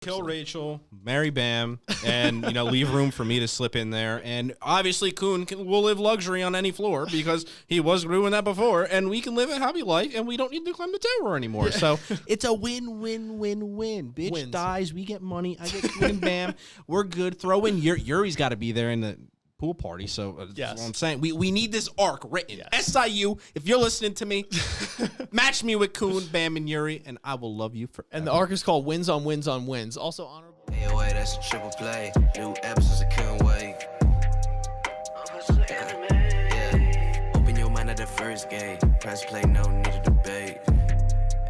Kill Rachel, marry Bam, and leave room for me to slip in there. And obviously, Kuhn will live luxury on any floor because he was doing that before, and we can live a happy life, and we don't need to climb the tower anymore. Yeah. So it's a win-win-win-win. Bitch Wins. Dies, we get money. I get Kuhn and Bam. We're good. Throw in Yuri's got to be there in the pool party. So that's what I'm saying. We need this arc written. Yes. SIU, if you're listening to me, match me with Kuhn, Bam, and Yuri, and I will love you forever. And the arc is called Wins on Wins on Wins. Also honorable. AoA, that's a triple play. New episodes, I couldn't wait. Yeah. Open your mind at the first gate. Press play, no need to debate.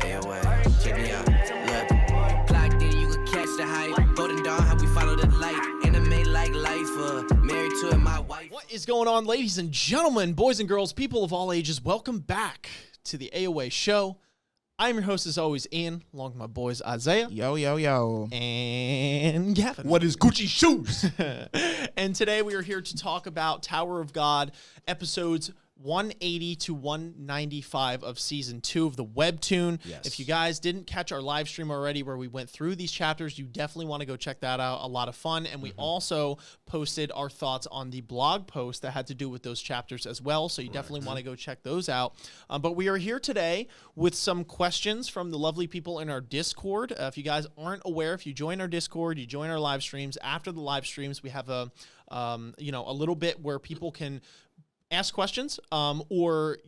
AoA, check me out. Look, clocked in, you can catch the hype. Golden Dawn, how we follow the light. Anime like life, married to it, my wife. What is going on, ladies and gentlemen, boys and girls, people of all ages? Welcome back to the AoA show. I'm your host, as always, Ian, along with my boys, Isaiah. Yo, yo, yo. And Gavin. What is Gucci shoes? And today we are here to talk about Towerofgod, episodes 180 to 195 of season 2 of the Webtoon. Yes. If you guys didn't catch our live stream already where we went through these chapters, you definitely want to go check that out. A lot of fun. And we also posted our thoughts on the blog post that had to do with those chapters as well. So you definitely want to go check those out. But we are here today with some questions from the lovely people in our Discord. If you guys aren't aware, if you join our Discord, you join our live streams. After the live streams, we have a little bit where people can ask questions or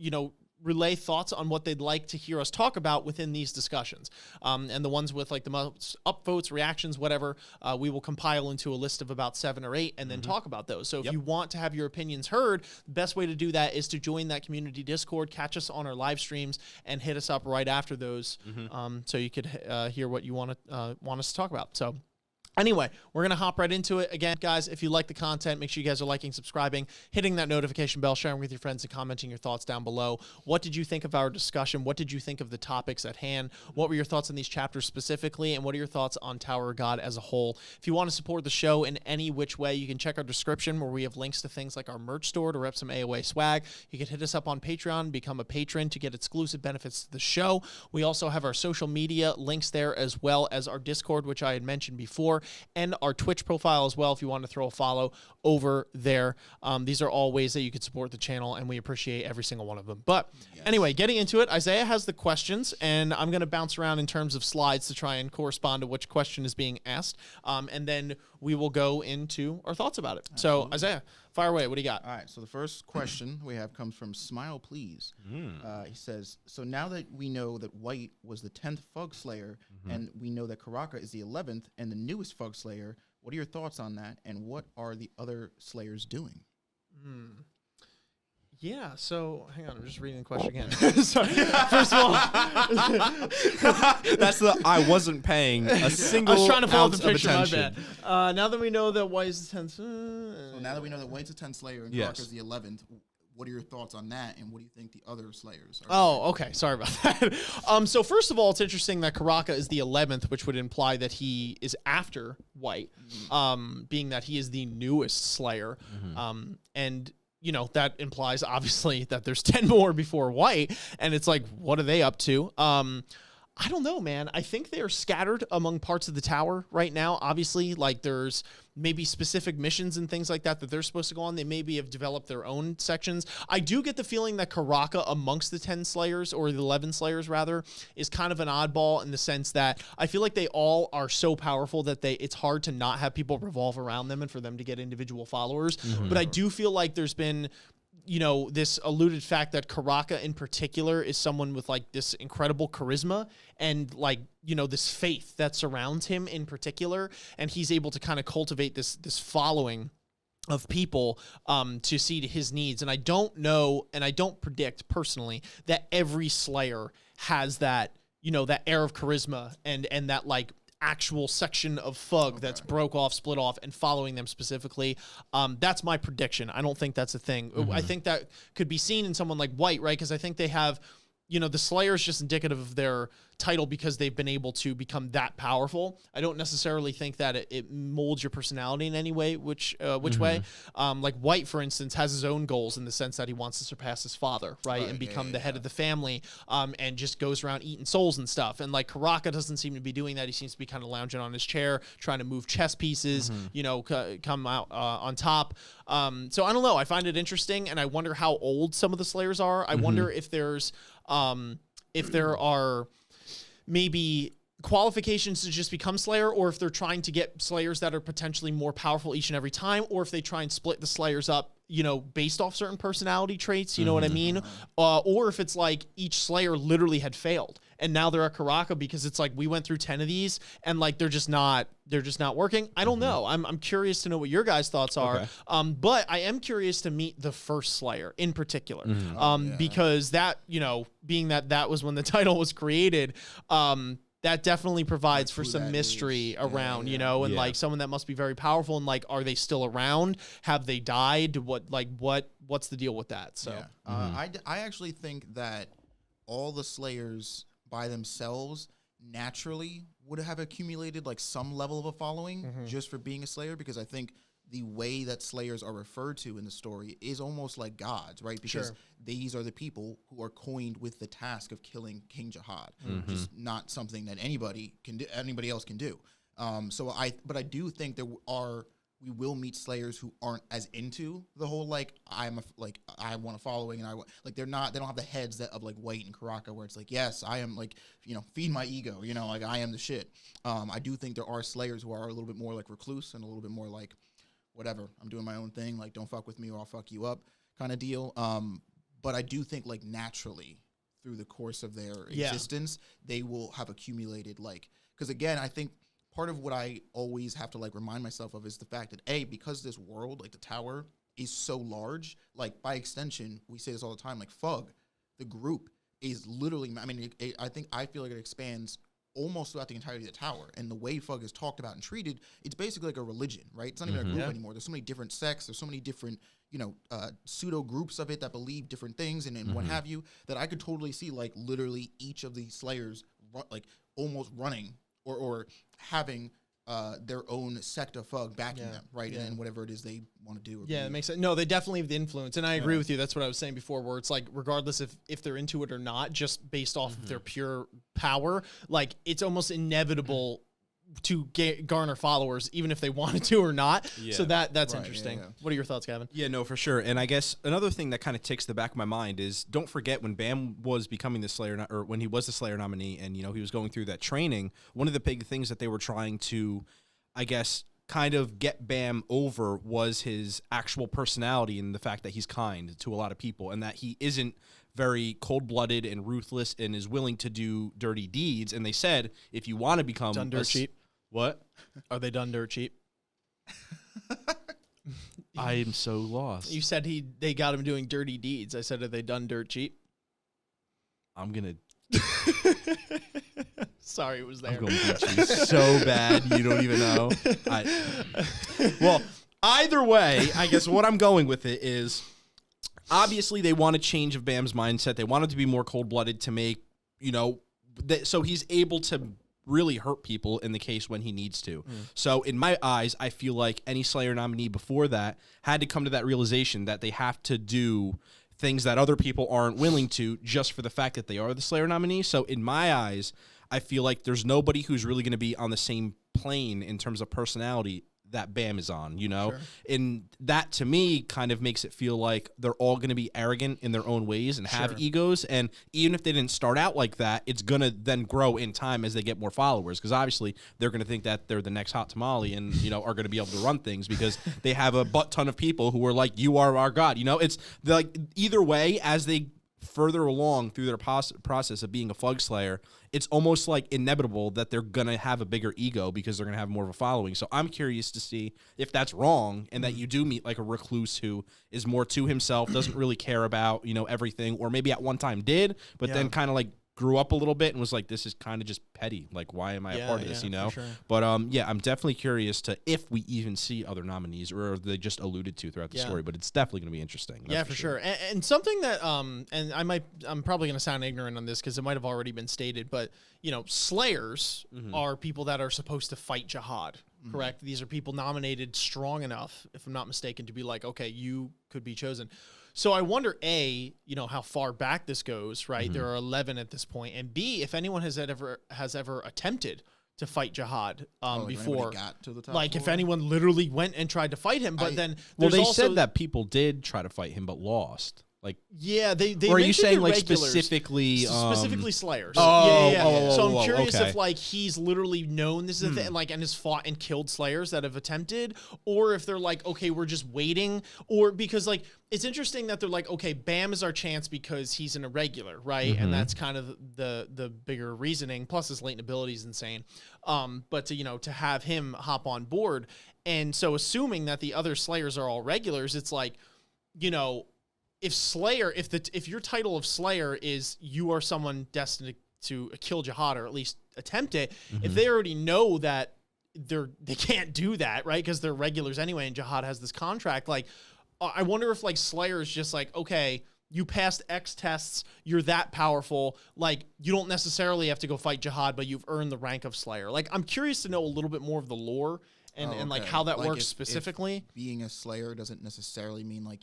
relay thoughts on what they'd like to hear us talk about within these discussions. And the ones with like the most upvotes, reactions, whatever, we will compile into a list of about 7 or 8 and then talk about those. So if you want to have your opinions heard, the best way to do that is to join that community Discord, catch us on our live streams, and hit us up right after those so you could hear what you want us to talk about. So anyway, we're going to hop right into it. Again, guys, if you like the content, make sure you guys are liking, subscribing, hitting that notification bell, sharing with your friends, and commenting your thoughts down below. What did you think of our discussion? What did you think of the topics at hand? What were your thoughts on these chapters specifically? And what are your thoughts on Towerofgod as a whole? If you want to support the show in any which way, you can check our description where we have links to things like our merch store to rep some AoA swag. You can hit us up on Patreon, become a patron to get exclusive benefits to the show. We also have our social media links there, as well as our Discord, which I had mentioned before, and our Twitch profile as well if you want to throw a follow over there. These are all ways that you could support the channel, and we appreciate every single one of them. But anyway, getting into it, Isaiah has the questions, and I'm going to bounce around in terms of slides to try and correspond to which question is being asked, and then we will go into our thoughts about it. Absolutely. So, Isaiah, fire away. What do you got? All right, so the first question we have comes from Smile Please. He says, so now that we know that White was the 10th Fug Slayer, and we know that Karaka is the 11th and the newest Fug Slayer, what are your thoughts on that, and what are the other Slayers doing? Yeah, so hang on, I'm just reading the question again. Sorry. First of all, that's the I wasn't paying a single. I was trying to follow the ounce of picture. My attention. bad. Now that we know that White is the 10th, So now that we know that White's the 10th Slayer and Karaka is the 11th, what are your thoughts on that, and what do you think the other Slayers are? Oh, okay. Sorry about that. So first of all, it's interesting that Karaka is the 11th, which would imply that he is after White, being that he is the newest Slayer, and that implies obviously that there's 10 more before White, and it's like, what are they up to? I don't know, man. I think they are scattered among parts of the tower right now. Obviously, like there's maybe specific missions and things like that they're supposed to go on. They maybe have developed their own sections. I do get the feeling that Karaka amongst the 10 Slayers, or the 11 Slayers rather, is kind of an oddball in the sense that I feel like they all are so powerful that it's hard to not have people revolve around them and for them to get individual followers. But I do feel like there's been this alluded fact that Karaka in particular is someone with like this incredible charisma and like, this faith that surrounds him in particular. And he's able to kind of cultivate this following of people to see to his needs. And I don't know, and I don't predict personally that every Slayer has that, that air of charisma and that like actual section of Fug that's broke off, split off, and following them specifically. That's my prediction. I don't think that's a thing. I think that could be seen in someone like White, right? Because I think they have, the Slayer is just indicative of their title because they've been able to become that powerful. I don't necessarily think that it molds your personality in any way, which way. Like White, for instance, has his own goals in the sense that he wants to surpass his father, right? And become the head of the family, and just goes around eating souls and stuff. And like Karaka doesn't seem to be doing that. He seems to be kind of lounging on his chair, trying to move chess pieces, come out on top. So I don't know. I find it interesting, and I wonder how old some of the Slayers are. I wonder if there are maybe qualifications to just become Slayer, or if they're trying to get Slayers that are potentially more powerful each and every time, or if they try and split the Slayers up, based off certain personality traits, you know what I mean? Or if it's like each Slayer literally had failed and now they're at Karaka because it's like we went through 10 of these and like they're just not working. I don't know. I'm curious to know what your guys' thoughts are. Okay. But I am curious to meet the first Slayer in particular. Because that, being that was when the title was created, that definitely provides for some mystery around, and like someone that must be very powerful, and like, are they still around? Have they died? What's the deal with that? So, I actually think that all the Slayers by themselves naturally would have accumulated like some level of a following just for being a Slayer, because I think the way that Slayers are referred to in the story is almost like gods, right? Because these are the people who are coined with the task of killing King Jihad, which is not something that anybody else can do. But I do think we will meet Slayers who aren't as into the whole like I want a following, and they don't have the heads of like White and Karaka, where it's like, yes, I am like, feed my ego, like I am the shit. I do think there are Slayers who are a little bit more like recluse and a little bit more like, whatever, I'm doing my own thing, like don't fuck with me or I'll fuck you up kind of deal. But I do think like naturally through the course of their existence, they will have accumulated like, because again, I think part of what I always have to like remind myself of is the fact that because this world, like the tower, is so large, like by extension, we say this all the time, like Fug, the group is literally, I feel like it expands almost throughout the entirety of the tower, and the way Fug is talked about and treated, it's basically like a religion, right? It's not even a group anymore. There's so many different sects, there's so many different, pseudo groups of it that believe different things and what have you, that I could totally see like literally each of these Slayers like almost running or having their own sect of Fug backing them, right? And whatever it is they want to do. That makes sense. No, they definitely have the influence, and I agree with you. That's what I was saying before, where it's like, regardless if they're into it or not, just based off of their pure power, like it's almost inevitable to garner followers, even if they wanted to or not. So that's interesting. What are your thoughts, Gavin? Yeah, no, for sure. And I guess another thing that kind of ticks the back of my mind is, don't forget when Bam was becoming the Slayer, or when he was the Slayer nominee, and he was going through that training, one of the big things that they were trying to, I guess, kind of get Bam over was his actual personality and the fact that he's kind to a lot of people, and that he isn't very cold-blooded and ruthless and is willing to do dirty deeds. And they said, if you want to become done dirt cheap. What? Are they done dirt cheap? I am so lost. You said they got him doing dirty deeds. I said, are they done dirt cheap? I'm gonna. Sorry, it was there. I'm going to beat you so bad you don't even know. Well, either way, I guess what I'm going with it is, obviously they want a change of Bam's mindset. They want him to be more cold-blooded to make, so he's able to really hurt people in the case when he needs to. So in my eyes, I feel like any Slayer nominee before that had to come to that realization that they have to do things that other people aren't willing to, just for the fact that they are the Slayer nominee. So in my eyes, I feel like there's nobody who's really going to be on the same plane in terms of personality that Bam is on, And that, to me, kind of makes it feel like they're all going to be arrogant in their own ways and have egos. And even if they didn't start out like that, it's going to then grow in time as they get more followers, because obviously they're going to think that they're the next hot tamale and, are going to be able to run things because they have a butt ton of people who are like, you are our God. It's like, either way, as they further along through their process of being a Fug Slayer, it's almost like inevitable that they're going to have a bigger ego because they're going to have more of a following. So I'm curious to see if that's wrong, and that you do meet like a recluse who is more to himself, doesn't really care about, everything, or maybe at one time did, but then kind of like grew up a little bit and was like, this is kind of just petty. Like, why am I a part of this, you know? Sure. But yeah, I'm definitely curious to if we even see other nominees or are they just alluded to throughout the story. But it's definitely going to be interesting. Yeah, for sure. And something that and I'm probably going to sound ignorant on this because it might have already been stated, but you know, slayers are people that are supposed to fight jihad. Correct? These are people nominated strong enough, if I'm not mistaken, to be like, okay, you could be chosen. So I wonder, A, you know, how far back this goes, right? There are 11 at this point. And B, if anyone has ever attempted to fight jihad before. Got to the top like, floor? if anyone literally went and tried to fight him, but then Well, there's they also, said that people did try to fight him but lost. Like, yeah, they or are you mentioned saying like irregulars. specifically Slayers? Oh, yeah. oh, So I'm oh, curious okay. if like he's literally known this is a thing, like, and has fought and killed Slayers that have attempted, or if they're like, okay, we're just waiting, or because like it's interesting that they're like, okay, Bam is our chance because he's an irregular, right? And that's kind of the bigger reasoning. Plus his latent ability is insane. But to have him hop on board, and so assuming that the other Slayers are all regulars, it's like, you know. If your title of Slayer is you are someone destined to kill jihad or at least attempt it, if they already know that they can't do that, right? Because they're regulars anyway, and jihad has this contract. Like, I wonder if like Slayer is just like, okay, you passed X tests, you're that powerful. Like, you don't necessarily have to go fight jihad, but you've earned the rank of Slayer. Like, I'm curious to know a little bit more of the lore and like how that works specifically. If being a Slayer doesn't necessarily mean like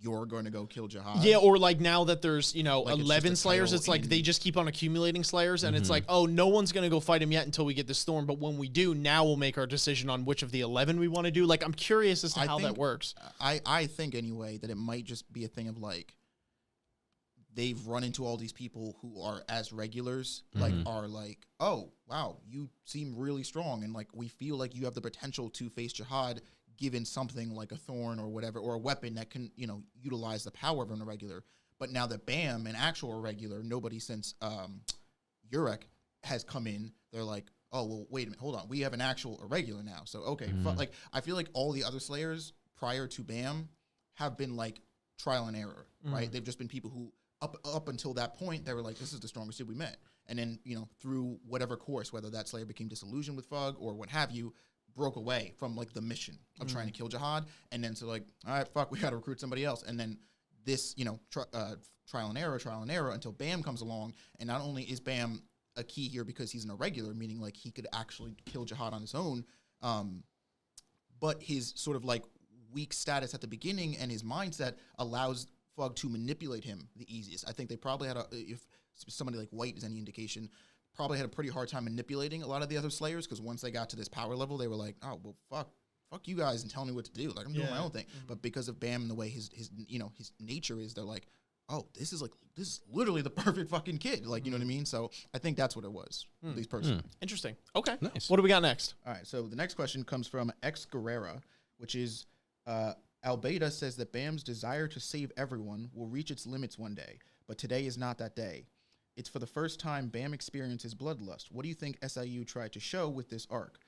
you're going to go kill jihad. Yeah, or like now that there's, like 11 it's Slayers, it's like they just keep on accumulating Slayers, and it's like, oh, no one's going to go fight him yet until we get this Storm, but when we do, now we'll make our decision on which of the 11 we want to do. Like, I'm curious as to how that works. I think, anyway, that it might just be a thing of, like, they've run into all these people who are as regulars, like, are like, oh, wow, you seem really strong, and, like, we feel like you have the potential to face jihad given something like a thorn or whatever, or a weapon that can, utilize the power of an irregular. But now that Bam, an actual irregular, nobody since Urek has come in, they're like, oh, well, wait a minute, hold on. We have an actual irregular now. So, okay. Like, I feel like all the other Slayers prior to Bam have been, like, trial and error, right? They've just been people who, up until that point, they were like, this is the strongest dude we met. And then, through whatever course, whether that Slayer became disillusioned with Fug or what have you, broke away from like the mission of trying to kill jihad, and then so like, all right, fuck, we got to recruit somebody else, and then this trial and error until Bam comes along, and not only is Bam a key here because he's an irregular, meaning like he could actually kill jihad on his own, but his sort of like weak status at the beginning and his mindset allows Fug to manipulate him the easiest. I think they probably had if somebody like White is any indication, probably had a pretty hard time manipulating a lot of the other Slayers, because once they got to this power level, they were like, oh, well, fuck you guys and tell me what to do. Like, I'm doing my own thing. But because of Bam and the way his nature is, they're like, oh, this is literally the perfect fucking kid. Like, you know what I mean? So I think that's what it was, at least personally. Interesting. Okay. Nice. What do we got next? All right, so the next question comes from X Guerrera, which is, Albeda says that Bam's desire to save everyone will reach its limits one day, but today is not that day. It's for the first time Bam experiences bloodlust. What do you think SIU tried to show with this arc?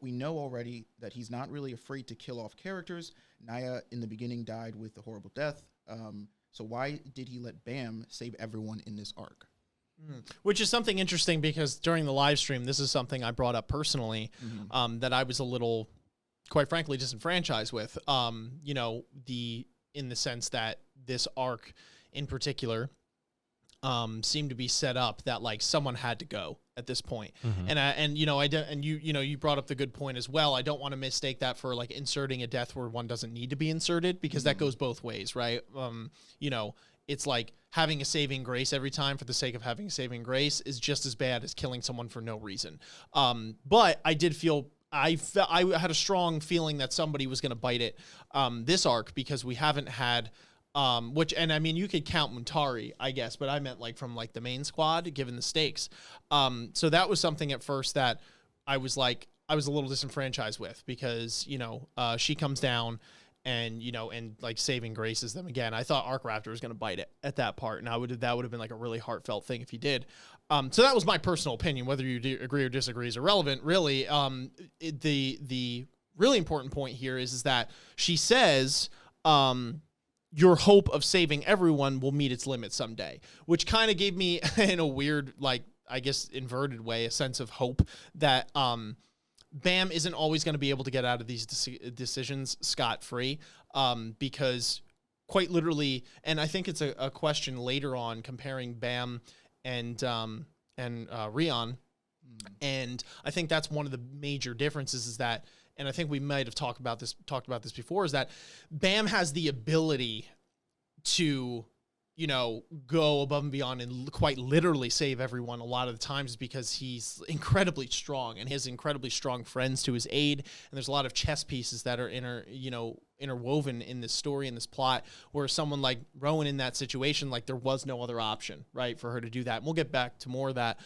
We know already that he's not really afraid to kill off characters. Naya in the beginning died with a horrible death. So why did he let Bam save everyone in this arc? Which is something interesting, because during the live stream, this is something I brought up personally, that I was a little, quite frankly, disenfranchised with. In the sense that this arc in particular seemed to be set up that like someone had to go at this point. You brought up the good point as well. I don't want to mistake that for like inserting a death where one doesn't need to be inserted, because that goes both ways, right? It's like having a saving grace every time for the sake of having a saving grace is just as bad as killing someone for no reason. But I did feel I had a strong feeling that somebody was going to bite it this arc, because we haven't had you could count Muntari, I guess, but I meant like from like the main squad, given the stakes. So that was something at first that I was a little disenfranchised with, because, she comes down and, and like saving graces them again. I thought Arc Raptor was going to bite it at that part, and that would have been like a really heartfelt thing if he did. So that was my personal opinion. Whether you agree or disagree is irrelevant, really. The really important point here is that she says, your hope of saving everyone will meet its limit someday, which kind of gave me in a weird, like, I guess inverted way, a sense of hope that Bam isn't always going to be able to get out of these decisions scot-free, because quite literally, and I think it's a question later on comparing Bam and Arie Hon, and I think that's one of the major differences is that, and I think we might have talked about this before, is that Bam has the ability to, you know, go above and beyond and quite literally save everyone a lot of the times because he's incredibly strong and he has incredibly strong friends to his aid. And there's a lot of chess pieces that are interwoven in this story, in this plot, where someone like Rowan in that situation, like there was no other option, right, for her to do that. And we'll get back to more of that.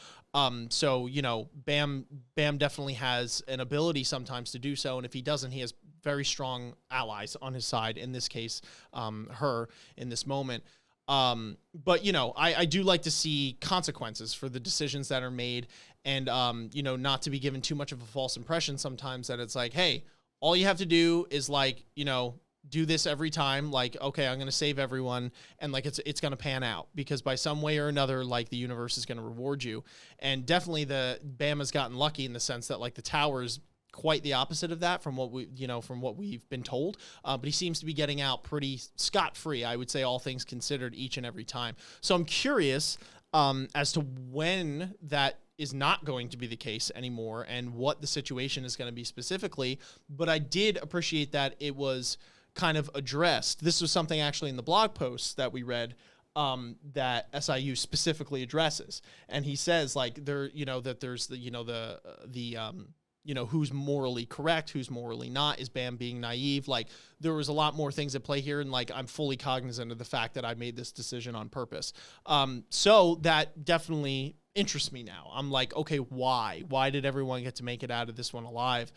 So, you know, Bam definitely has an ability sometimes to do so. And if he doesn't, he has very strong allies on his side. In this case, her in this moment. But, you know, I do like to see consequences for the decisions that are made and, you know, not to be given too much of a false impression sometimes that it's like, hey, all you have to do is like, you know, do this every time. Like, okay, I'm going to save everyone. And like, it's going to pan out because by some way or another, like the universe is going to reward you. And definitely Bam has gotten lucky in the sense that like the towers quite the opposite of that from what we've been told. But he seems to be getting out pretty scot-free, I would say, all things considered, each and every time. So I'm curious as to when that is not going to be the case anymore and what the situation is going to be specifically. But I did appreciate that it was kind of addressed. This was something actually in the blog post that we read that SIU specifically addresses. And he says like that there's who's morally correct, who's morally not. Is Bam being naive? Like there was a lot more things at play here. And like, I'm fully cognizant of the fact that I made this decision on purpose. So that definitely interests me now. I'm like, okay, why did everyone get to make it out of this one alive?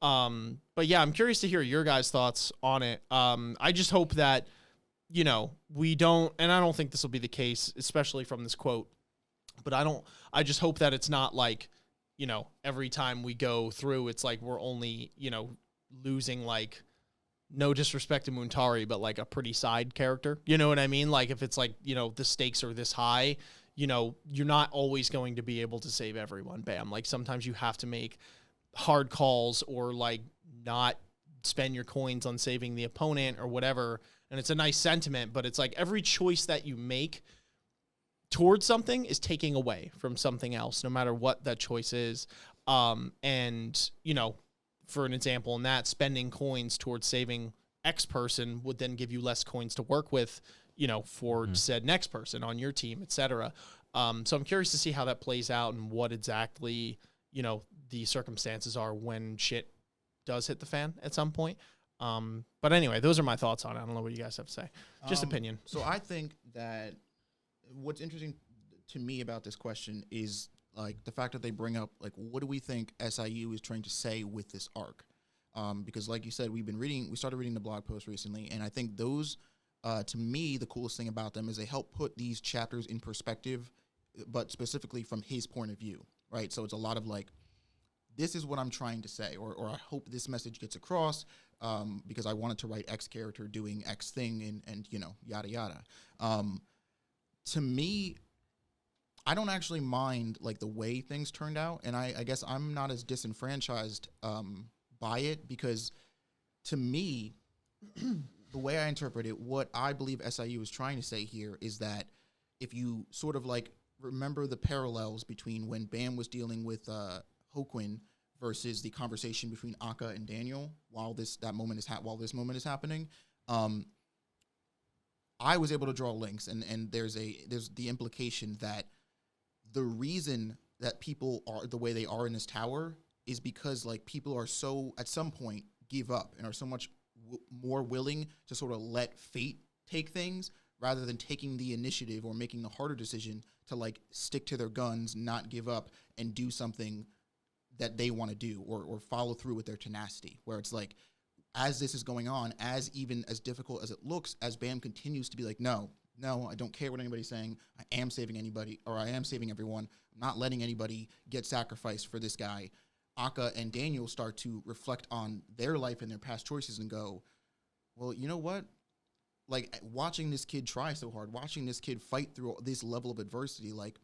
But yeah, I'm curious to hear your guys' thoughts on it. I just hope that, you know, we don't, and I don't think this will be the case, especially from this quote, but I just hope that it's not like, you know, every time we go through, it's like we're only, you know, losing like, no disrespect to Muntari, but like a pretty side character. You know what I mean? Like if it's like, you know, the stakes are this high, you know, you're not always going to be able to save everyone, Bam. Like sometimes you have to make hard calls or like not spend your coins on saving the opponent or whatever. And it's a nice sentiment, but it's like every choice that you make towards something is taking away from something else, no matter what that choice is. And, you know, for an example in that, spending coins towards saving X person would then give you less coins to work with, you know, for said next person on your team, etc. So I'm curious to see how that plays out and what exactly, you know, the circumstances are when shit does hit the fan at some point. But anyway, those are my thoughts on it. I don't know what you guys have to say. Just opinion. So I think that what's interesting to me about this question is like the fact that they bring up like what do we think SIU is trying to say with this arc? Because like you said, we started reading the blog post recently, and I think those to me the coolest thing about them is they help put these chapters in perspective, but specifically from his point of view, right? So it's a lot of like, this is what I'm trying to say, or I hope this message gets across because I wanted to write X character doing X thing and you know, yada yada. To me, I don't actually mind like the way things turned out, and I guess I'm not as disenfranchised by it because to me, the way I interpret it, what I believe SIU is trying to say here is that if you sort of like remember the parallels between when Bam was dealing with Joaquin versus the conversation between Akka and Daniel while this moment is happening, I was able to draw links, and there's the implication that the reason that people are the way they are in this tower is because like people are so at some point give up and are so much more willing to sort of let fate take things rather than taking the initiative or making the harder decision to like stick to their guns, not give up, and do something that they want to do or follow through with their tenacity, where it's like, as this is going on, even as difficult as it looks, as Bam continues to be like, no, I don't care what anybody's saying. I am saving anybody, or I am saving everyone. I'm not letting anybody get sacrificed for this guy. Akka and Daniel start to reflect on their life and their past choices and go, well, you know what? like watching this kid try so hard, watching this kid fight through this level of adversity, like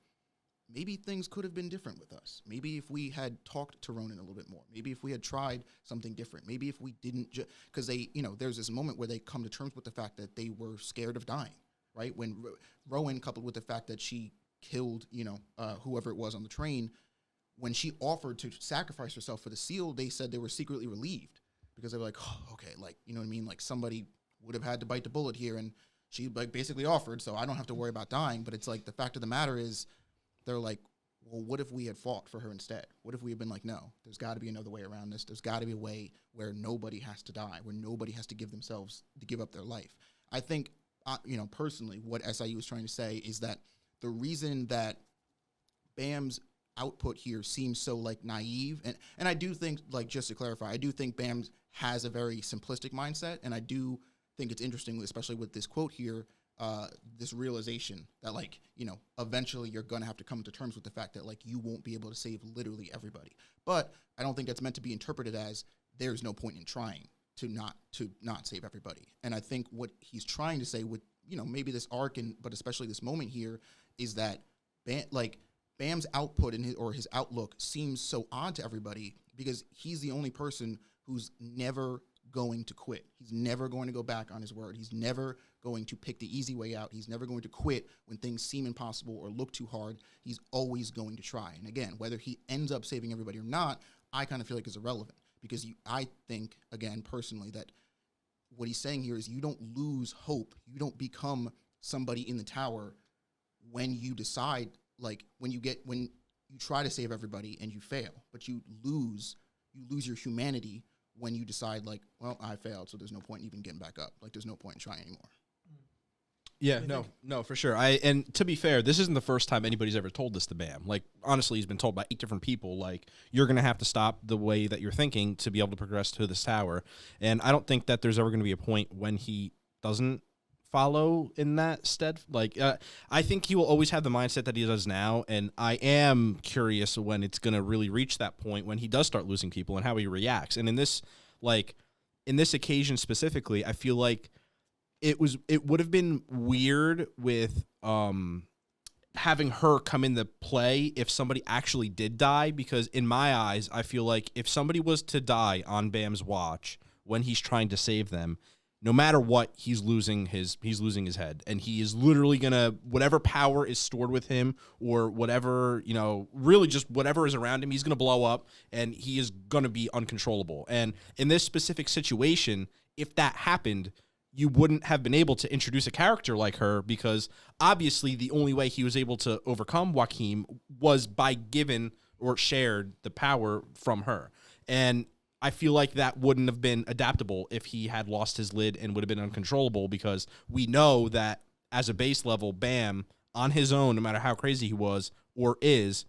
maybe things could have been different with us. Maybe if we had talked to Ronan a little bit more, maybe if we had tried something different, maybe if we didn't because they, there's this moment where they come to terms with the fact that they were scared of dying, right? When Rowan, coupled with the fact that she killed, whoever it was on the train, when she offered to sacrifice herself for the seal, they said they were secretly relieved because they were like, oh, okay, like, you know what I mean? Like somebody would have had to bite the bullet here, and she like basically offered, so I don't have to worry about dying. But it's like the fact of the matter is, they're like, well, what if we had fought for her instead? What if we had been like, no, there's got to be another way around this. There's got to be a way where nobody has to die, where nobody has to give up their life. I think, personally, what SIU is trying to say is that the reason that Bam's output here seems so like naive, and I do think, like, just to clarify, I do think Bam has a very simplistic mindset, and I do think it's interesting, especially with this quote here, this realization that, like, eventually you're going to have to come to terms with the fact that, like, you won't be able to save literally everybody. But I don't think that's meant to be interpreted as there's no point in trying to not save everybody. And I think what he's trying to say with, maybe this arc, but especially this moment here, is that Bam's output and his outlook seems so odd to everybody because he's the only person who's never going to quit. He's never going to go back on his word. He's never going to pick the easy way out. He's never going to quit when things seem impossible or look too hard. He's always going to try. And again, whether he ends up saving everybody or not, I kind of feel like is irrelevant because I think, again, personally, that what he's saying here is you don't lose hope. You don't become somebody in the tower when you decide, like, when you try to save everybody and you fail, but you lose your humanity when you decide, like, well, I failed, so there's no point in even getting back up. Like, there's no point in trying anymore. Yeah, no, for sure. And to be fair, this isn't the first time anybody's ever told this to Bam. Like, honestly, he's been told by 8 different people, like, you're going to have to stop the way that you're thinking to be able to progress to this tower. And I don't think that there's ever going to be a point when he doesn't follow in that stead. Like, I think he will always have the mindset that he does now, and I am curious when it's going to really reach that point when he does start losing people and how he reacts. And in this occasion specifically, I feel like it would have been weird with having her come into play if somebody actually did die, because in my eyes, I feel like if somebody was to die on Bam's watch when he's trying to save them, no matter what, he's losing his head, and he is literally gonna, whatever power is stored with him or whatever, really just whatever is around him, he's gonna blow up and he is gonna be uncontrollable. And in this specific situation, if that happened, you wouldn't have been able to introduce a character like her, because obviously the only way he was able to overcome Joaquin was by given or shared the power from her. And I feel like that wouldn't have been adaptable if he had lost his lid and would have been uncontrollable, because we know that as a base level, Bam, on his own, no matter how crazy he was or is,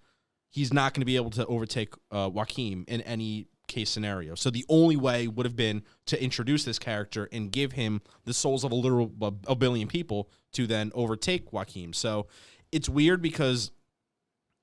he's not going to be able to overtake Joaquin in any case scenario. So the only way would have been to introduce this character and give him the souls of a billion people to then overtake Joaquin. So it's weird because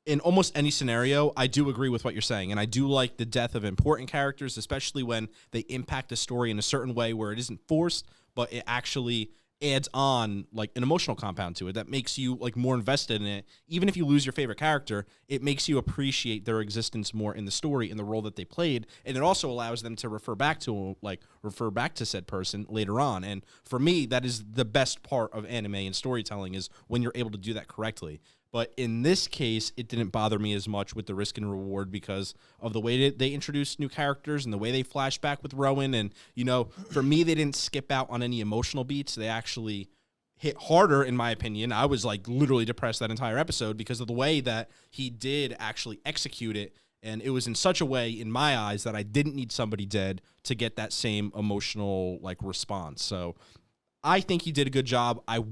in almost any scenario, I do agree with what you're saying, and I do like the death of important characters, especially when they impact the story in a certain way where it isn't forced, but it actually adds on like an emotional compound to it that makes you like more invested in it. Even if you lose your favorite character, it makes you appreciate their existence more in the story and the role that they played, and it also allows them to refer back to said person later on. And for me, that is the best part of anime and storytelling, is when you're able to do that correctly. But in this case, it didn't bother me as much with the risk and reward because of the way that they introduced new characters and the way they flash back with Rowan. And, for me, they didn't skip out on any emotional beats. They actually hit harder, in my opinion. I was like literally depressed that entire episode because of the way that he did actually execute it. And it was in such a way, in my eyes, that I didn't need somebody dead to get that same emotional like response. So I think he did a good job. I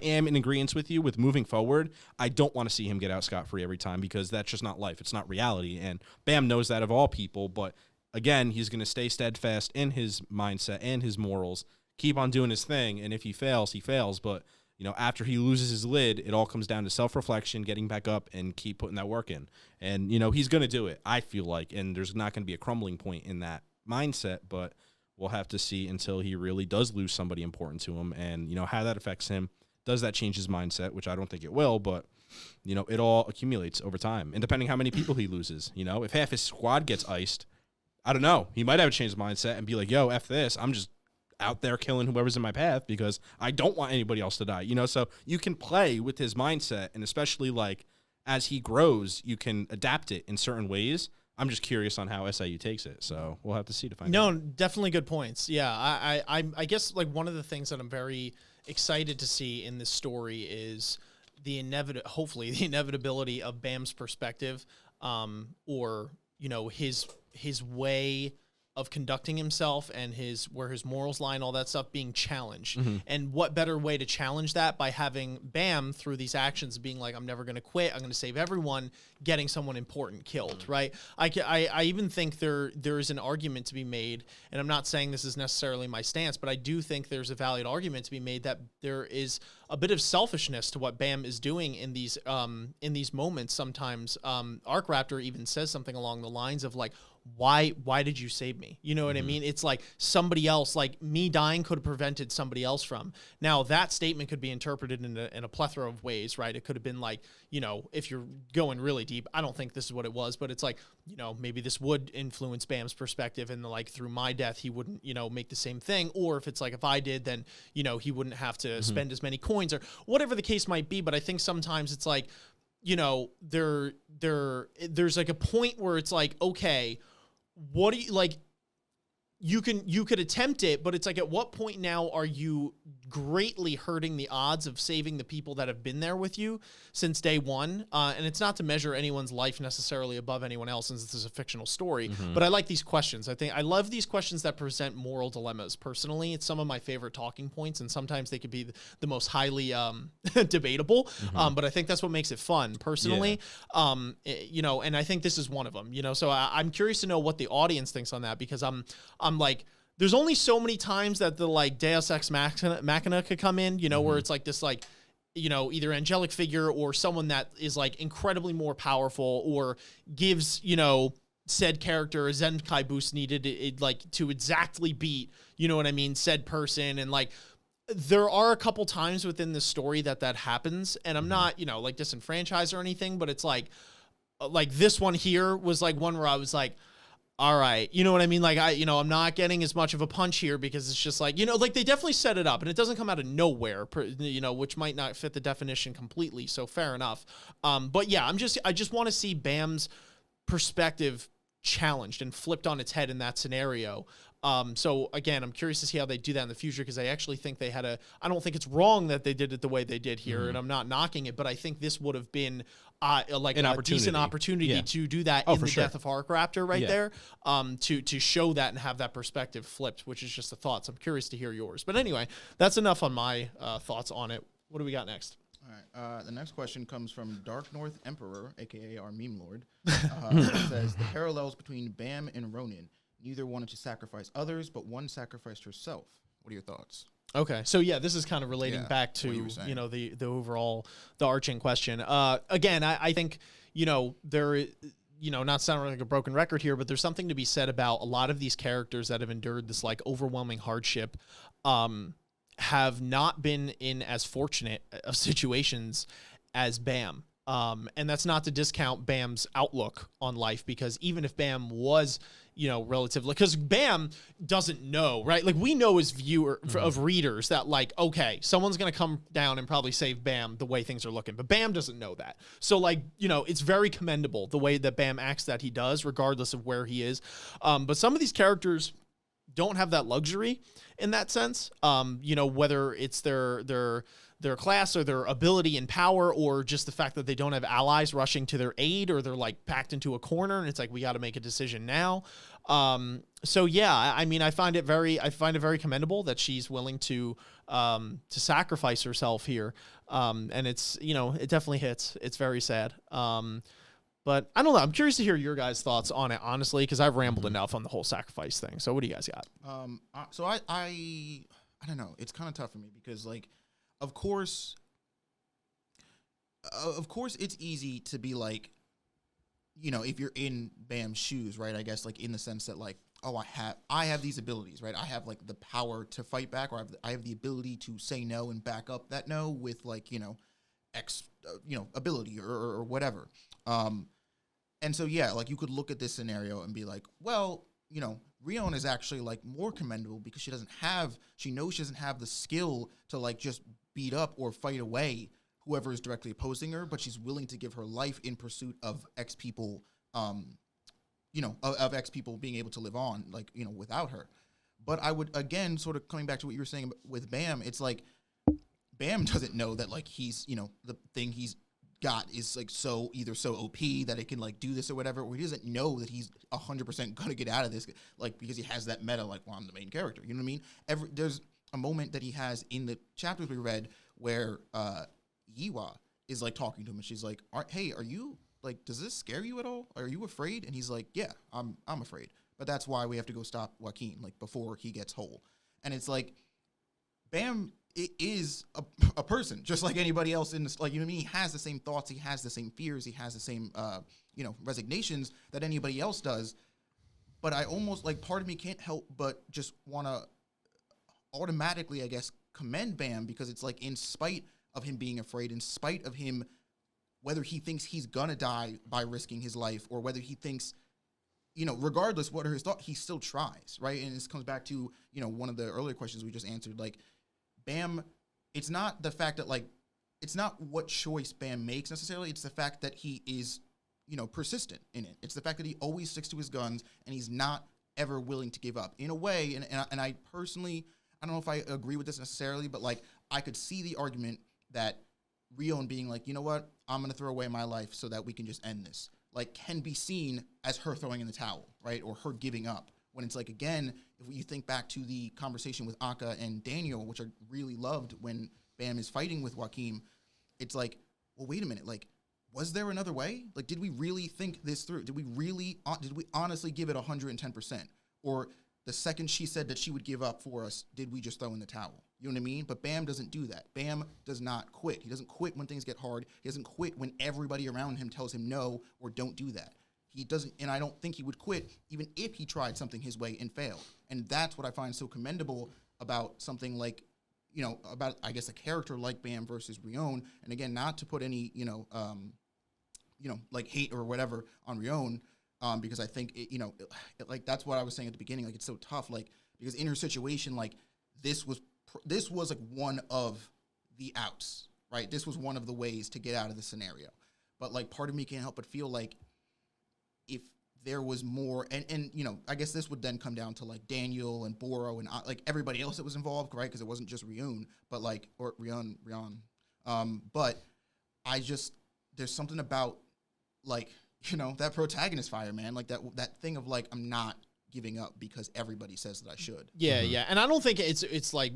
am in agreement with you with moving forward. I don't want to see him get out scot-free every time, because that's just not life. It's not reality. And Bam knows that of all people. But again, he's going to stay steadfast in his mindset and his morals, keep on doing his thing. And if he fails, he fails. But, after he loses his lid, it all comes down to self-reflection, getting back up and keep putting that work in. And, he's going to do it, I feel like. And there's not going to be a crumbling point in that mindset. But we'll have to see until he really does lose somebody important to him, and how that affects him. Does that change his mindset? Which I don't think it will, but it all accumulates over time. And depending how many people he loses, if half his squad gets iced, I don't know. He might have a changed mindset and be like, yo, F this. I'm just out there killing whoever's in my path because I don't want anybody else to die. So you can play with his mindset, and especially like as he grows, you can adapt it in certain ways. I'm just curious on how SIU takes it, so we'll have to see to find out. No, definitely good points. Yeah, I guess like one of the things that I'm very excited to see in this story is hopefully the inevitability of Bam's perspective, or his way of conducting himself and where his morals lie and all that stuff being challenged. And what better way to challenge that by having Bam through these actions being like, I'm never going to quit, I'm going to save everyone, getting someone important killed, right? I even think there is an argument to be made, and I'm not saying this is necessarily my stance, but I do think there's a valid argument to be made that there is a bit of selfishness to what Bam is doing in these moments. Sometimes Arc Raptor even says something along the lines of like, why did you save me? You know what I mean? It's like somebody else, like me dying could have prevented somebody else from. Now that statement could be interpreted in a plethora of ways, right? It could have been like, if you're going really deep, I don't think this is what it was, but it's like, maybe this would influence Bam's perspective, and like through my death, he wouldn't, make the same thing. Or if it's like, if I did, then, he wouldn't have to spend as many coins or whatever the case might be. But I think sometimes it's like, there's like a point where it's like, okay, what do you like? You could attempt it, but it's like, at what point now are you greatly hurting the odds of saving the people that have been there with you since day one? And it's not to measure anyone's life necessarily above anyone else, since this is a fictional story. But I like these questions. I love these questions that present moral dilemmas. Personally, it's some of my favorite talking points, and sometimes they could be the most highly debatable. But I think that's what makes it fun, personally. Yeah. And I think this is one of them. So I'm curious to know what the audience thinks on that, because I'm like, there's only so many times that the like Deus Ex Machina could come in, where it's like this, like, either angelic figure or someone that is like incredibly more powerful, or gives, said character a Zenkai boost needed like to exactly beat, said person. And like, there are a couple times within the story that happens, and I'm not, like disenfranchised or anything, but it's like this one here was like one where I was like, all right, you know what I mean? Like, I'm not getting as much of a punch here, because it's just like, like they definitely set it up, and it doesn't come out of nowhere, which might not fit the definition completely. So fair enough. But yeah, I just want to see Bam's perspective challenged and flipped on its head in that scenario. So again, I'm curious to see how they do that in the future, because I actually think I don't think it's wrong that they did it the way they did here, and I'm not knocking it, but I think this would have been like a decent opportunity to do that in the death of Arc Raptor there, to show that and have that perspective flipped, which is just a thought. So I'm curious to hear yours. But anyway, that's enough on my thoughts on it. What do we got next? All right. The next question comes from Dark North Emperor, a.k.a. our meme lord. It says, the parallels between Bam and Ronin. Neither wanted to sacrifice others, but one sacrificed herself. What are your thoughts? Okay, so yeah, this is kind of relating back to the overall arching question. Again, I think there, not sounding like a broken record here, but there's something to be said about a lot of these characters that have endured this like overwhelming hardship, have not been in as fortunate of situations as Bam. And that's not to discount Bam's outlook on life, because even if Bam was, relatively, because Bam doesn't know, right? Like, we know as of readers that like, okay, someone's going to come down and probably save Bam the way things are looking, but Bam doesn't know that. So like, it's very commendable the way that Bam acts that he does, regardless of where he is. But some of these characters don't have that luxury in that sense. Whether it's their class or their ability and power, or just the fact that they don't have allies rushing to their aid, or they're like packed into a corner and it's like, we got to make a decision now. So yeah, I find it very commendable that she's willing to sacrifice herself here. And it's, it definitely hits. It's very sad. But I don't know. I'm curious to hear your guys' thoughts on it, honestly, because I've rambled enough on the whole sacrifice thing. So what do you guys got? So I don't know. It's kind of tough for me, because like, Of course, it's easy to be like, if you're in Bam's shoes, right? I guess, like, in the sense that, like, oh, I have these abilities, right? I have like the power to fight back, or I have the ability to say no and back up that no with like, ability or whatever. And so, yeah, like you could look at this scenario and be like, well, Arie Hon is actually like more commendable because she knows she doesn't have the skill to like just beat up or fight away whoever is directly opposing her, but she's willing to give her life in pursuit of X people, of X people being able to live on, like, without her. But I would, again, sort of coming back to what you were saying with Bam, it's like, Bam doesn't know that, like, he's, the thing he's got is, like, either so OP that it can, like, do this or whatever, or he doesn't know that he's 100% gonna get out of this, like, because he has that meta, like, well, I'm the main character, you know what I mean? There's a moment that he has in the chapters we read where, Yiwa is like talking to him and she's like, hey, are you like, does this scare you at all? Are you afraid? And he's like, yeah, I'm afraid. But that's why we have to go stop Joaquin, like before he gets whole. And it's like, Bam is a person just like anybody else in this, like, you know what I mean? He has the same thoughts, he has the same fears, he has the same resignations that anybody else does. But I almost like, part of me can't help but just want to automatically, I guess, commend Bam, because it's like, in spite of him being afraid, in spite of him, whether he thinks he's gonna die by risking his life, or whether he thinks, regardless what are his thoughts, he still tries, right? And this comes back to, one of the earlier questions we just answered, like, Bam, it's not the fact that, like, it's not what choice Bam makes necessarily, it's the fact that he is, persistent in it. It's the fact that he always sticks to his guns, and he's not ever willing to give up. In a way, and I personally, I don't know if I agree with this necessarily, but, like, I could see the argument that Arie Hon being like, you know what, I'm going to throw away my life so that we can just end this, like, can be seen as her throwing in the towel, right? Or her giving up. When it's like, again, if you think back to the conversation with Akka and Daniel, which I really loved when Bam is fighting with Joaquin, it's like, well, wait a minute, like, was there another way? Like, did we really think this through? Did we honestly give it 110%? Or the second she said that she would give up for us, did we just throw in the towel? You know what I mean? But Bam doesn't do that. Bam does not quit. He doesn't quit when things get hard. He doesn't quit when everybody around him tells him no or don't do that. He doesn't, and I don't think he would quit even if he tried something his way and failed. And that's what I find so commendable about something like, about, I guess, a character like Bam versus Arie Hon. And again, not to put any, like hate or whatever on Arie Hon, because I think, like, that's what I was saying at the beginning. Like, it's so tough, like, because in her situation, like, this was like one of the outs, right? This was one of the ways to get out of the scenario. But, like, part of me can't help but feel like if there was more, and I guess this would then come down to, like, Daniel and Boro and, like, everybody else that was involved, right? Because it wasn't just Arie Hon, but, like, or Arie Hon. But there's something about, like, that protagonist fire, man. Like, that thing of, like, I'm not giving up because everybody says that I should. Yeah, yeah. And I don't think it's a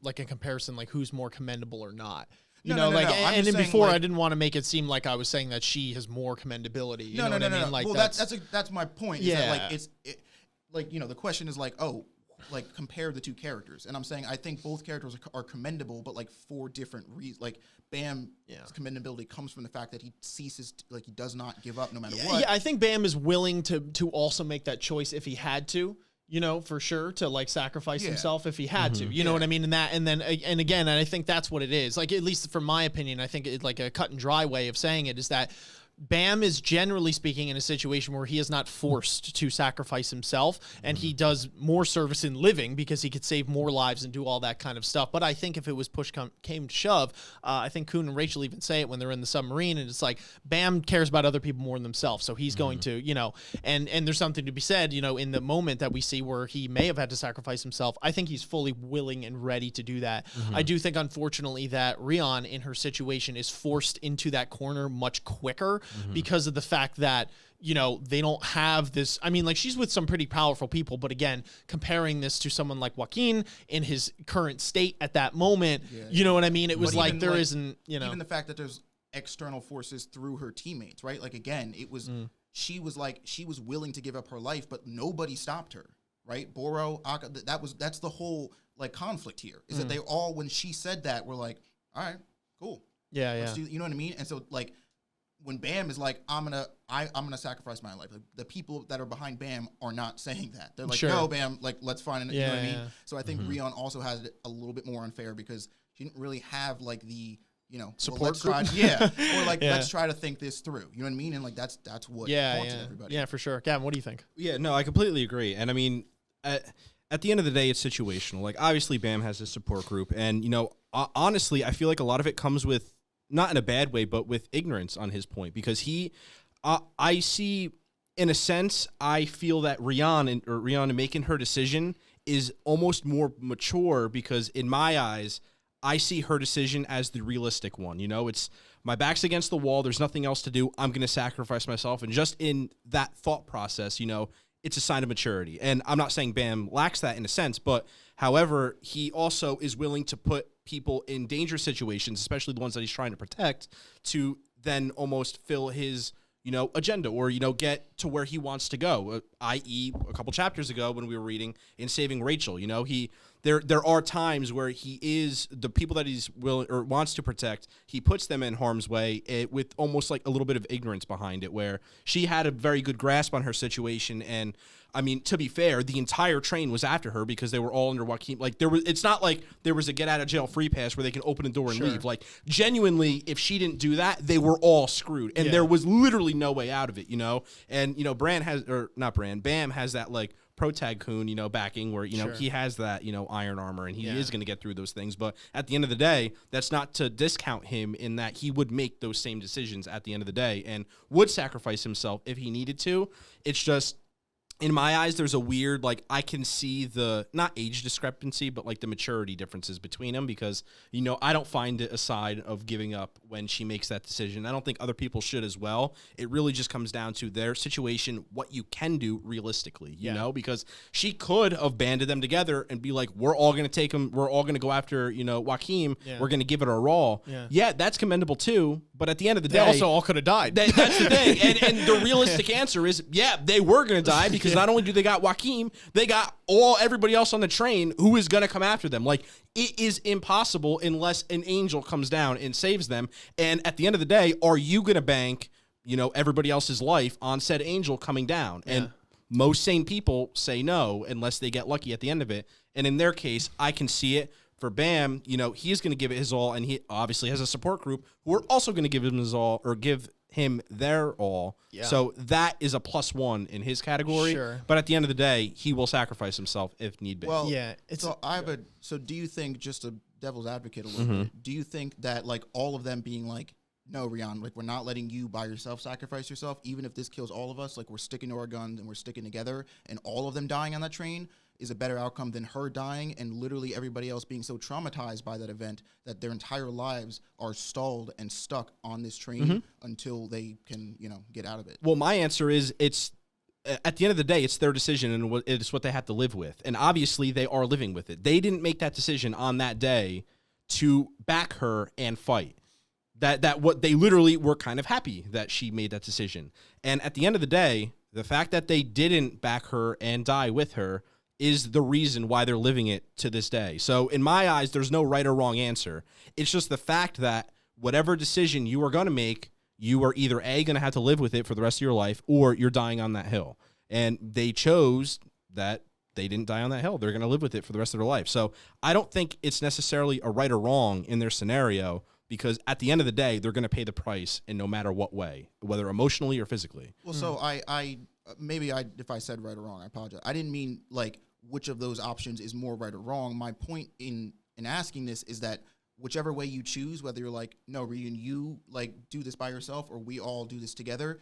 like a comparison, like who's more commendable or not. No. And then before, like, I didn't want to make it seem like I was saying that she has more commendability. You know what I mean? Like, well, that's my point. Is that, like, the question is like, oh, like, compare the two characters, and I'm saying I think both characters are commendable, but, like, for different reasons. Like, Bam's commendability comes from the fact that he ceases like, he does not give up no matter what. Yeah, I think Bam is willing to also make that choice if he had to. For sure, to, like, sacrifice himself if he had to, you know what I mean? And I think that's what it is. Like, at least from my opinion, I think it's like a cut and dry way of saying it is that Bam is, generally speaking, in a situation where he is not forced to sacrifice himself, and he does more service in living because he could save more lives and do all that kind of stuff. But I think if it was push came to shove, I think Kuhn and Rachel even say it when they're in the submarine, and it's like, Bam cares about other people more than himself, so he's going to, and there's something to be said, in the moment that we see where he may have had to sacrifice himself, I think he's fully willing and ready to do that. I do think, unfortunately, that Arie Hon, in her situation, is forced into that corner much quicker, because of the fact that, they don't have this. I mean, like, she's with some pretty powerful people, but again, comparing this to someone like Joaquin in his current state at that moment, you know what I mean? It was like there isn't, even the fact that there's external forces through her teammates, right? Like, again, it was, she was willing to give up her life, but nobody stopped her, right? Boro, Akka, that's the whole, like, conflict here, is that they all, when she said that, were like, all right, cool. Yeah. You know what I mean? And so, like, when Bam is like, I'm gonna sacrifice my life. Like, the people that are behind Bam are not saying that. They're like, no, Bam, like, let's find it. You know what I mean? So I think Rion also has it a little bit more unfair because she didn't really have like the, you know, support well, group. Or like, let's try to think this through. You know what I mean? And like, that's what haunted everybody. Yeah, for sure. Gavin, what do you think? Yeah, no, I completely agree. And I mean, at the end of the day, it's situational. Like, obviously, Bam has his support group. And, you know, honestly, I feel like a lot of it comes with, not in a bad way, but with ignorance on his point. Because I see, in a sense, I feel that Rion making her decision is almost more mature because, in my eyes, I see her decision as the realistic one. You know, it's my back's against the wall. There's nothing else to do. I'm going to sacrifice myself. And just in that thought process, you know, it's a sign of maturity. And I'm not saying Bam lacks that in a sense, but however, he also is willing to put people in dangerous situations, especially the ones that he's trying to protect, to then almost fill his, you know, agenda or, you know, get to where he wants to go, i.e. a couple chapters ago when we were reading in Saving Rachel. You know, there are times where he is the people that he's willing or wants to protect, he puts them in harm's way with almost like a little bit of ignorance behind it, where she had a very good grasp on her situation. And I mean, to be fair, the entire train was after her because they were all under Joaquin. Like, it's not like there was a get out of jail free pass where they can open the door and leave. Like, genuinely, if she didn't do that, they were all screwed. And there was literally no way out of it, you know? And, you know, Bam has that, like, protag Kuhn, you know, backing where, you know, he has that, you know, iron armor and he is going to get through those things. But at the end of the day, that's not to discount him in that he would make those same decisions at the end of the day and would sacrifice himself if he needed to. It's just, in my eyes, there's a weird, like, I can see the, not age discrepancy, but, like, the maturity differences between them because, you know, I don't find it a side of giving up when she makes that decision. I don't think other people should as well. It really just comes down to their situation, what you can do realistically, you know, because she could have banded them together and be like, we're all going to take them, we're all going to go after, you know, Joaquin, we're going to give it our all. Yeah, that's commendable too, but at the end of the day, they also all could have died. That's the thing. And the realistic answer is, they were going to die because not only do they got Joaquin, they got everybody else on the train who is going to come after them. Like, it is impossible unless an angel comes down and saves them. And at the end of the day, are you going to bank, you know, everybody else's life on said angel coming down? And most sane people say no unless they get lucky at the end of it. And in their case, I can see it. For Bam, you know, he's going to give it his all, and he obviously has a support group who are also going to give him his all or give him their all. So that is a +1 in his category. But at the end of the day, he will sacrifice himself if need be. Well, so do you think, just a devil's advocate a little bit, do you think that, like, all of them being like, no, Rion, like, we're not letting you by yourself sacrifice yourself, even if this kills all of us, like, we're sticking to our guns and we're sticking together, and all of them dying on that train is a better outcome than her dying and literally everybody else being so traumatized by that event that their entire lives are stalled and stuck on this train until they can, you know, get out of it? Well, my answer is it's, at the end of the day, it's their decision and it's what they have to live with. And obviously they are living with it. They didn't make that decision on that day to back her and fight. That what they literally were kind of happy that she made that decision. And at the end of the day, the fact that they didn't back her and die with her is the reason why they're living it to this day. So in my eyes, there's no right or wrong answer. It's just the fact that whatever decision you are going to make, you are either A, going to have to live with it for the rest of your life, or you're dying on that hill. And they chose that they didn't die on that hill. They're going to live with it for the rest of their life. So I don't think it's necessarily a right or wrong in their scenario, because at the end of the day, they're going to pay the price in no matter what way, whether emotionally or physically. Well, so if I said right or wrong, I apologize. I didn't mean, like, which of those options is more right or wrong. My point in asking this is that whichever way you choose, whether you're like, no, Rion, you, like, do this by yourself, or we all do this together,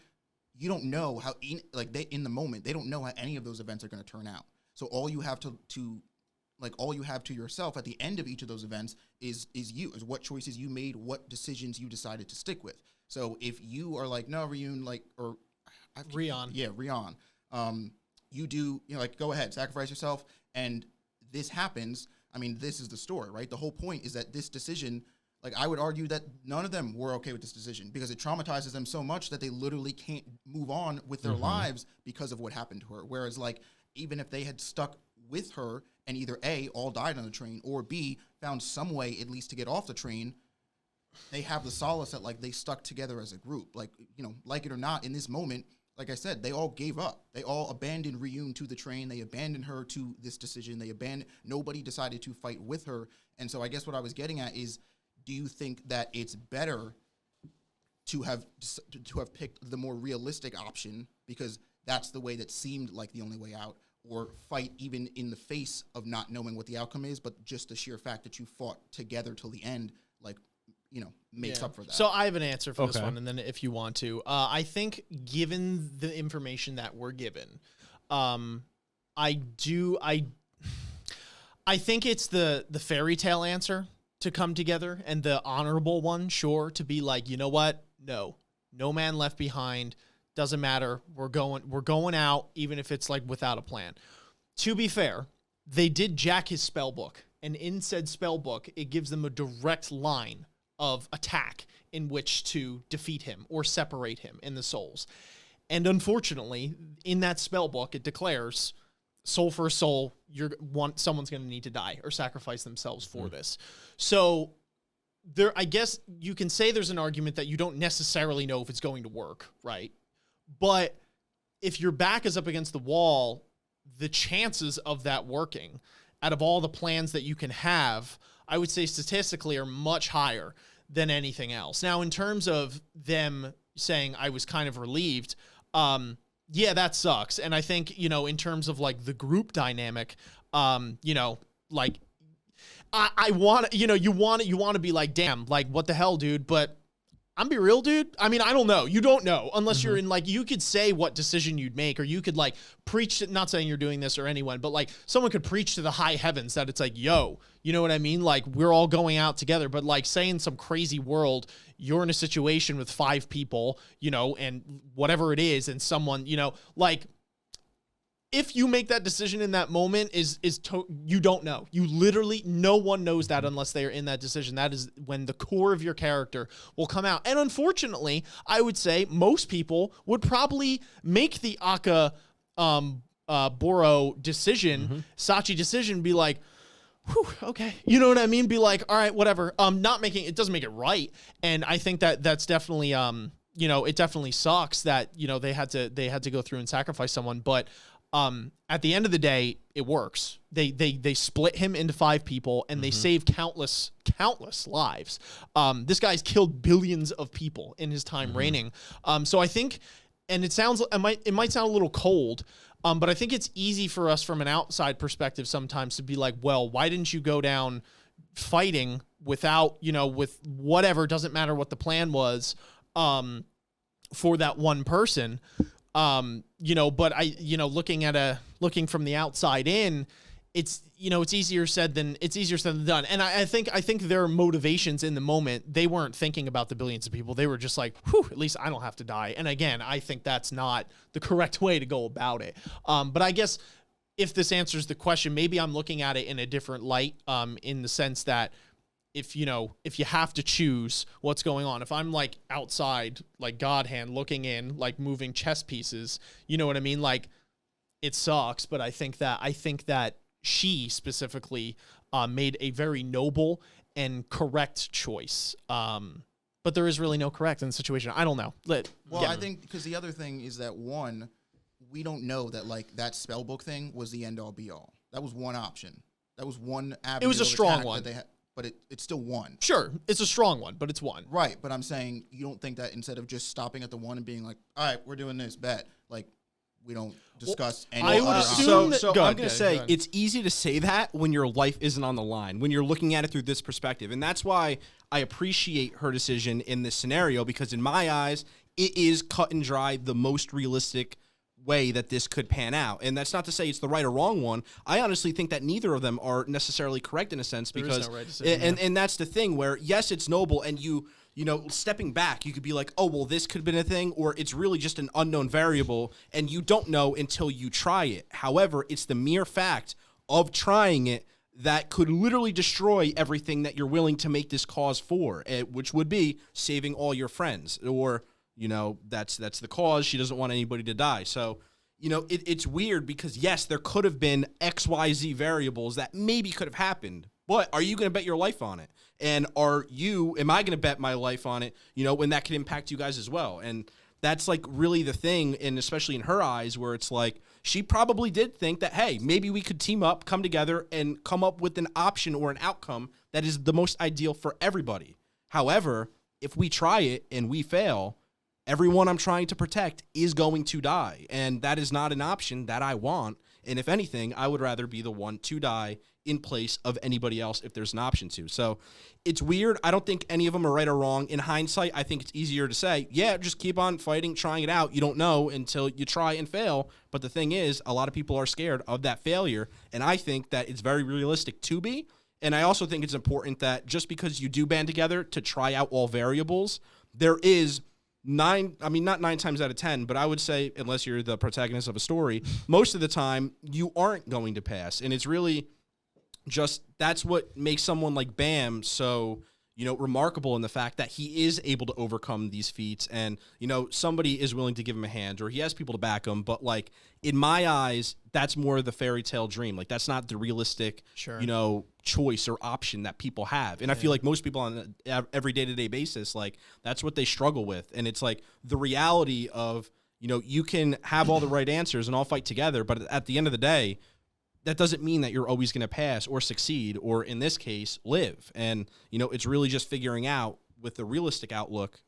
you don't know how, in the moment, they don't know how any of those events are going to turn out. So all you have all you have to yourself at the end of each of those events is what choices you made, what decisions you decided to stick with. So if you are like, no, Rion, Rion. Yeah, Rion. You do, you know, like, go ahead, sacrifice yourself, and this happens. I mean, this is the story, right? The whole point is that this decision, like, I would argue that none of them were okay with this decision because it traumatizes them so much that they literally can't move on with their lives because of what happened to her. Whereas, like, even if they had stuck with her and either A, all died on the train, or B, found some way at least to get off the train, they have the solace that like they stuck together as a group. Like, you know, like it or not, in this moment, like I said, they all gave up. They all abandoned Ryun to the train. They abandoned her to this decision. Nobody decided to fight with her. And so I guess what I was getting at is, do you think that it's better to have picked the more realistic option because that's the way that seemed like the only way out, or fight even in the face of not knowing what the outcome is, but just the sheer fact that you fought together till the end, like, you know, makes up for that? So I have an answer for this one, and then if you want to, I think given the information that we're given, I think it's the fairy tale answer to come together, and the honorable one, sure, to be like, you know what? No man left behind. Doesn't matter. We're going out, even if it's like without a plan. To be fair, they did jack his spell book, and in said spell book, it gives them a direct line of attack in which to defeat him or separate him in the souls. And unfortunately, in that spell book, it declares soul for soul, someone's going to need to die or sacrifice themselves for this. So there, I guess you can say there's an argument that you don't necessarily know if it's going to work, right? But if your back is up against the wall, the chances of that working out of all the plans that you can have, I would say statistically are much higher than anything else. Now, in terms of them saying I was kind of relieved, yeah, that sucks. And I think, you know, in terms of like the group dynamic, you know, like I want to, you know, you want to be like, damn, like what the hell, dude? But I'm be real, dude. I mean, I don't know. You don't know unless you're in, like, you could say what decision you'd make, or you could like preach to, not saying you're doing this or anyone, but like someone could preach to the high heavens that it's like, yo, you know what I mean? Like we're all going out together, but like say in some crazy world, you're in a situation with 5 people, you know, and whatever it is, and someone, you know, like if you make that decision in that moment you don't know. You literally, no one knows that unless they are in that decision. That is when the core of your character will come out. And unfortunately, I would say most people would probably make the Akka Boro decision, Sachi decision, be like, whew, okay. You know what I mean? Be like, all right, whatever. It doesn't make it right. And I think that that's definitely, you know, it definitely sucks that, you know, they had to go through and sacrifice someone, but at the end of the day, it works. They split him into 5 people, and they save countless lives. This guy's killed billions of people in his time reigning. So I think, and it might sound a little cold, but I think it's easy for us from an outside perspective sometimes to be like, well, why didn't you go down fighting without, you know, with whatever, doesn't matter what the plan was, for that one person. You know, but looking from the outside in, it's, you know, it's easier said than done. And I think their motivations in the moment, they weren't thinking about the billions of people. They were just like, whew, at least I don't have to die. And again, I think that's not the correct way to go about it. But I guess if this answers the question, maybe I'm looking at it in a different light, in the sense that if you have to choose what's going on, if I'm like outside, like God hand looking in, like moving chess pieces, you know what I mean? Like it sucks, but I think that she specifically made a very noble and correct choice. But there is really no correct in the situation. I don't know. I think because the other thing is that one, we don't know that like that spellbook thing was the end all be all. That was one option. That was one avenue. It was a strong one. But it's still one. Sure, it's a strong one, but it's one. Right, but I'm saying you don't think that instead of just stopping at the one and being like, all right, we're doing this, bet, like, we don't discuss any I would other assume options. So Go I'm ahead, going to go say ahead. it's easy to say that when your life isn't on the line, when you're looking at it through this perspective. And that's why I appreciate her decision in this scenario, because in my eyes, it is cut and dry the most realistic way that this could pan out. And that's not to say it's the right or wrong one. I honestly think that neither of them are necessarily correct in a sense, because is no right decision, and that's the thing where, yes, it's noble, and you know, stepping back, you could be like, oh, well, this could have been a thing, or it's really just an unknown variable, and you don't know until you try it. However, it's the mere fact of trying it that could literally destroy everything that you're willing to make this cause for, which would be saving all your friends, or, you know, that's the cause. She doesn't want anybody to die. So, you know, it's weird because, yes, there could have been XYZ variables that maybe could have happened, But are you going to bet your life on it? And am I going to bet my life on it, when that can impact you guys as well? And that's like really the thing, and especially in her eyes, where it's like she probably did think that, hey, maybe we could team up, come together, and come up with an option or an outcome that is the most ideal for everybody. However, if we try it and we fail, everyone I'm trying to protect is going to die. And that is not an option that I want. And if anything, I would rather be the one to die in place of anybody else if there's an option to. So it's weird. I don't think any of them are right or wrong. In hindsight, I think it's easier to say, yeah, just keep on fighting, trying it out. You don't know until you try and fail. But the thing is, a lot of people are scared of that failure. And I think that it's very realistic to be. And I also think it's important that just because you do band together to try out all variables, there is not 9 times out of 10, but I would say, unless you're the protagonist of a story, most of the time you aren't going to pass. And it's really just, that's what makes someone like Bam so, remarkable in the fact that he is able to overcome these feats and, somebody is willing to give him a hand or he has people to back him. But like, in my eyes, that's more of the fairy tale dream. Like, that's not the realistic, choice or option that people have. And I feel like most people on every day-to-day basis, like, that's what they struggle with. And it's like the reality of, you can have all the right answers and all fight together, but at the end of the day, that doesn't mean that you're always going to pass or succeed or, in this case, live. And, it's really just figuring out with the realistic outlook,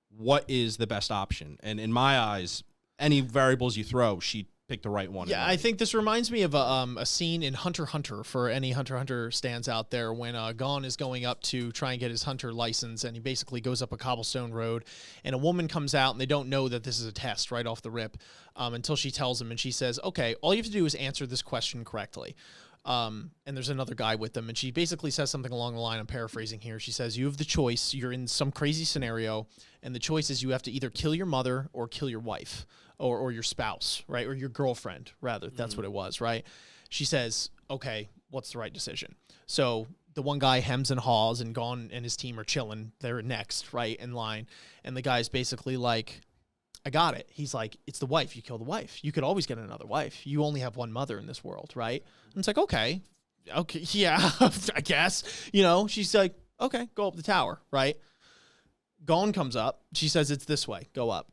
what is the best option. And in my eyes, any variables you throw, she picked the right one. Yeah, I think this reminds me of a scene in Hunter x Hunter, for any Hunter x Hunter stands out there, when Gon is going up to try and get his hunter license, and he basically goes up a cobblestone road, and a woman comes out, and they don't know that this is a test right off the rip until she tells him, and she says, okay, all you have to do is answer this question correctly. And there's another guy with them, and she basically says something along the line, I'm paraphrasing here, she says, you have the choice, you're in some crazy scenario, and the choice is you have to either kill your mother or kill your wife, or your spouse, right? Or your girlfriend, rather. That's what it was, right? She says, okay, what's the right decision? So the one guy hems and haws, and Gon and his team are chilling. They're next, right, in line. And the guy's basically like, I got it. He's like, it's the wife. You kill the wife. You could always get another wife. You only have one mother in this world, right? And it's like, okay, yeah, I guess. She's like, okay, go up the tower, right? Gon comes up. She says, it's this way. Go up.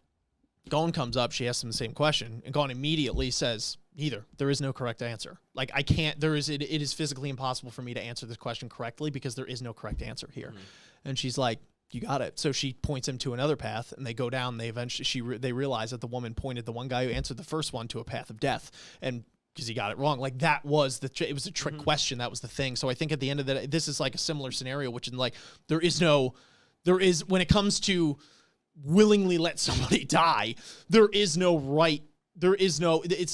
Gon comes up, she asks him the same question, and Gon immediately says, neither. There is no correct answer. Like, I can't, it is physically impossible for me to answer this question correctly because there is no correct answer here. And she's like, you got it. So she points him to another path, and they go down. They eventually, they realize that the woman pointed the one guy who answered the first one to a path of death. And because he got it wrong. Like, that was it was a trick question. That was the thing. So I think at the end of the day, this is like a similar scenario, which is like, when it comes to willingly let somebody die, it's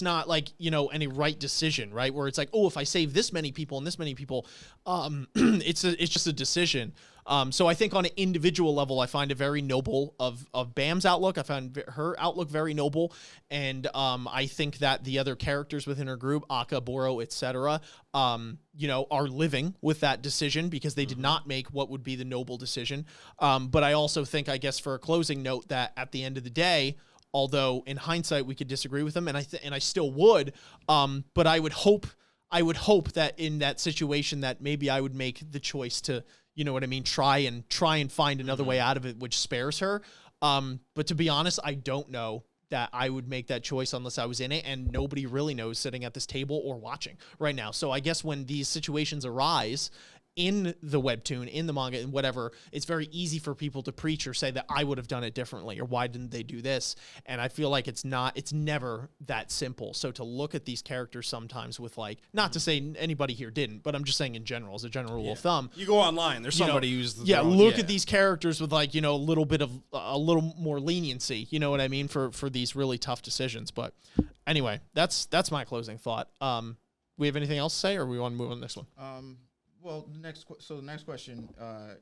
not like, any right decision, right? Where it's like, oh, if I save this many people and this many people, it's just a decision. So I think on an individual level, I find it very noble of Bam's outlook. I found her outlook very noble. And I think that the other characters within her group, Akka, Boro, etc., are living with that decision because they did not make what would be the noble decision. But I also think, I guess, for a closing note, that at the end of the day, although in hindsight we could disagree with them, and I still would, but I would hope that in that situation that maybe I would make the choice to, try and find another way out of it, which spares her. But to be honest, I don't know that I would make that choice unless I was in it, and nobody really knows sitting at this table or watching right now. So I guess when these situations arise in the webtoon, in the manga, and whatever, it's very easy for people to preach or say that I would have done it differently, or why didn't they do this? And I feel like it's never that simple. So to look at these characters sometimes with, like, not to say anybody here didn't, but I'm just saying in general, as a general rule of thumb. You go online, there's somebody who's... look at these characters with, like, a little more leniency, you know what I mean, for these really tough decisions. But anyway, that's my closing thought. We have anything else to say, or we want to move on to the next one? Well, the next question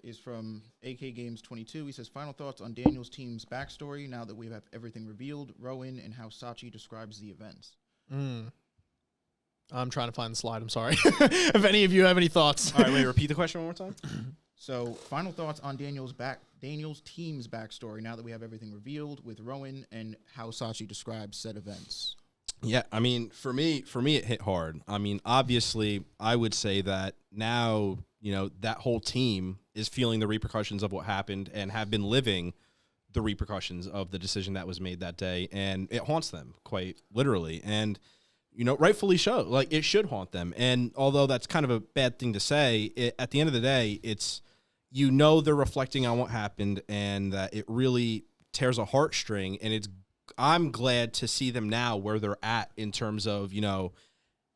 is from AK Games 22. He says, final thoughts on Daniel's team's backstory now that we have everything revealed, Rowan, and how Sachi describes the events. I'm trying to find the slide. I'm sorry. If any of you have any thoughts. All right, wait, repeat the question one more time. So, final thoughts on Daniel's team's backstory now that we have everything revealed with Rowan and how Sachi describes said events. Yeah, I mean, for me, it hit hard. I mean, obviously, I would say that now, that whole team is feeling the repercussions of what happened and have been living the repercussions of the decision that was made that day. And it haunts them quite literally. And, rightfully so. Like, it should haunt them. And although that's kind of a bad thing to say, at the end of the day, it's, they're reflecting on what happened and that it really tears a heartstring. And I'm glad to see them now where they're at in terms of,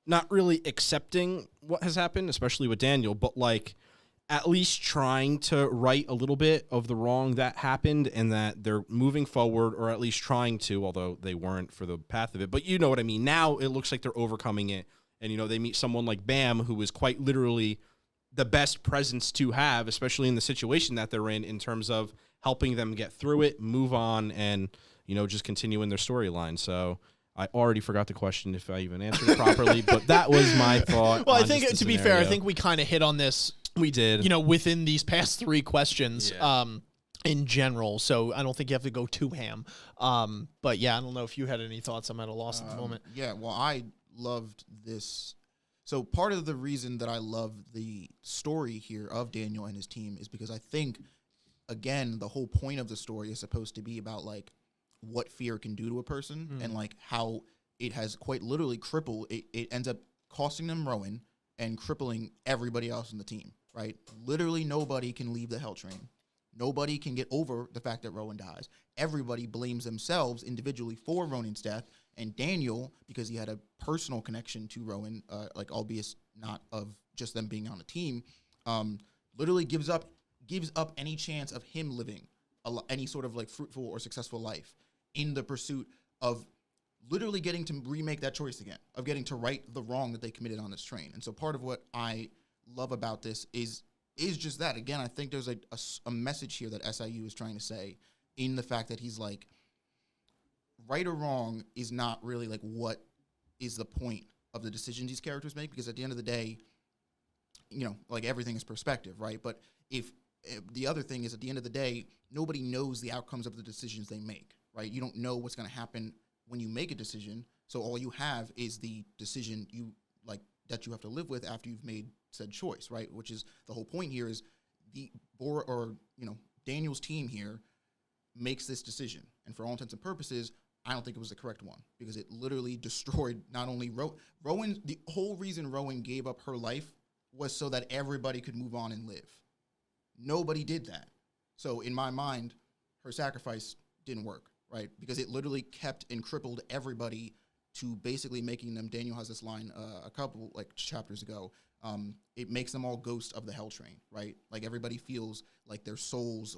not really accepting what has happened, especially with Daniel, but like at least trying to right a little bit of the wrong that happened and that they're moving forward, or at least trying to, although they weren't for the path of it. But you know what I mean? Now it looks like they're overcoming it. And, they meet someone like Bam, who is quite literally the best presence to have, especially in the situation that they're in terms of helping them get through it, move on, and, just continue in their storyline. So I already forgot the question if I even answered it properly, but that was my thought. Well, I think, to be fair, I think we kind of hit on this. We did. Within these past 3 questions in general, so I don't think you have to go too ham. But yeah, I don't know if you had any thoughts. I'm at a loss at the moment. Yeah, well, I loved this. So part of the reason that I love the story here of Daniel and his team is because I think, again, the whole point of the story is supposed to be about, like, what fear can do to a person and, like, how it has quite literally crippled. It ends up costing them Rowan and crippling everybody else in the team, right? Literally nobody can leave the Hell Train. Nobody can get over the fact that Rowan dies. Everybody blames themselves individually for Ronan's death. And Daniel, because he had a personal connection to Rowan, like, albeit not of just them being on a team, literally gives up any chance of him living any sort of, like, fruitful or successful life in the pursuit of literally getting to remake that choice again, of getting to right the wrong that they committed on this train. And so part of what I love about this is just that. Again, I think there's a message here that SIU is trying to say in the fact that he's like, right or wrong is not really, like, what is the point of the decisions these characters make, because at the end of the day, like, everything is perspective, right? But if the other thing is, at the end of the day, nobody knows the outcomes of the decisions they make, right? You don't know what's going to happen when you make a decision, so all you have is the decision that you have to live with after you've made said choice, right? Which is the whole point here is Daniel's team here makes this decision, and for all intents and purposes, I don't think it was the correct one, because it literally destroyed not only Rowan. The whole reason Rowan gave up her life was so that everybody could move on and live. Nobody did that. So in my mind, her sacrifice didn't work, right? Because it literally kept and crippled everybody to basically making them. Daniel has this line a couple, like, chapters ago. It makes them all ghosts of the Hell Train, right? Like, everybody feels like their souls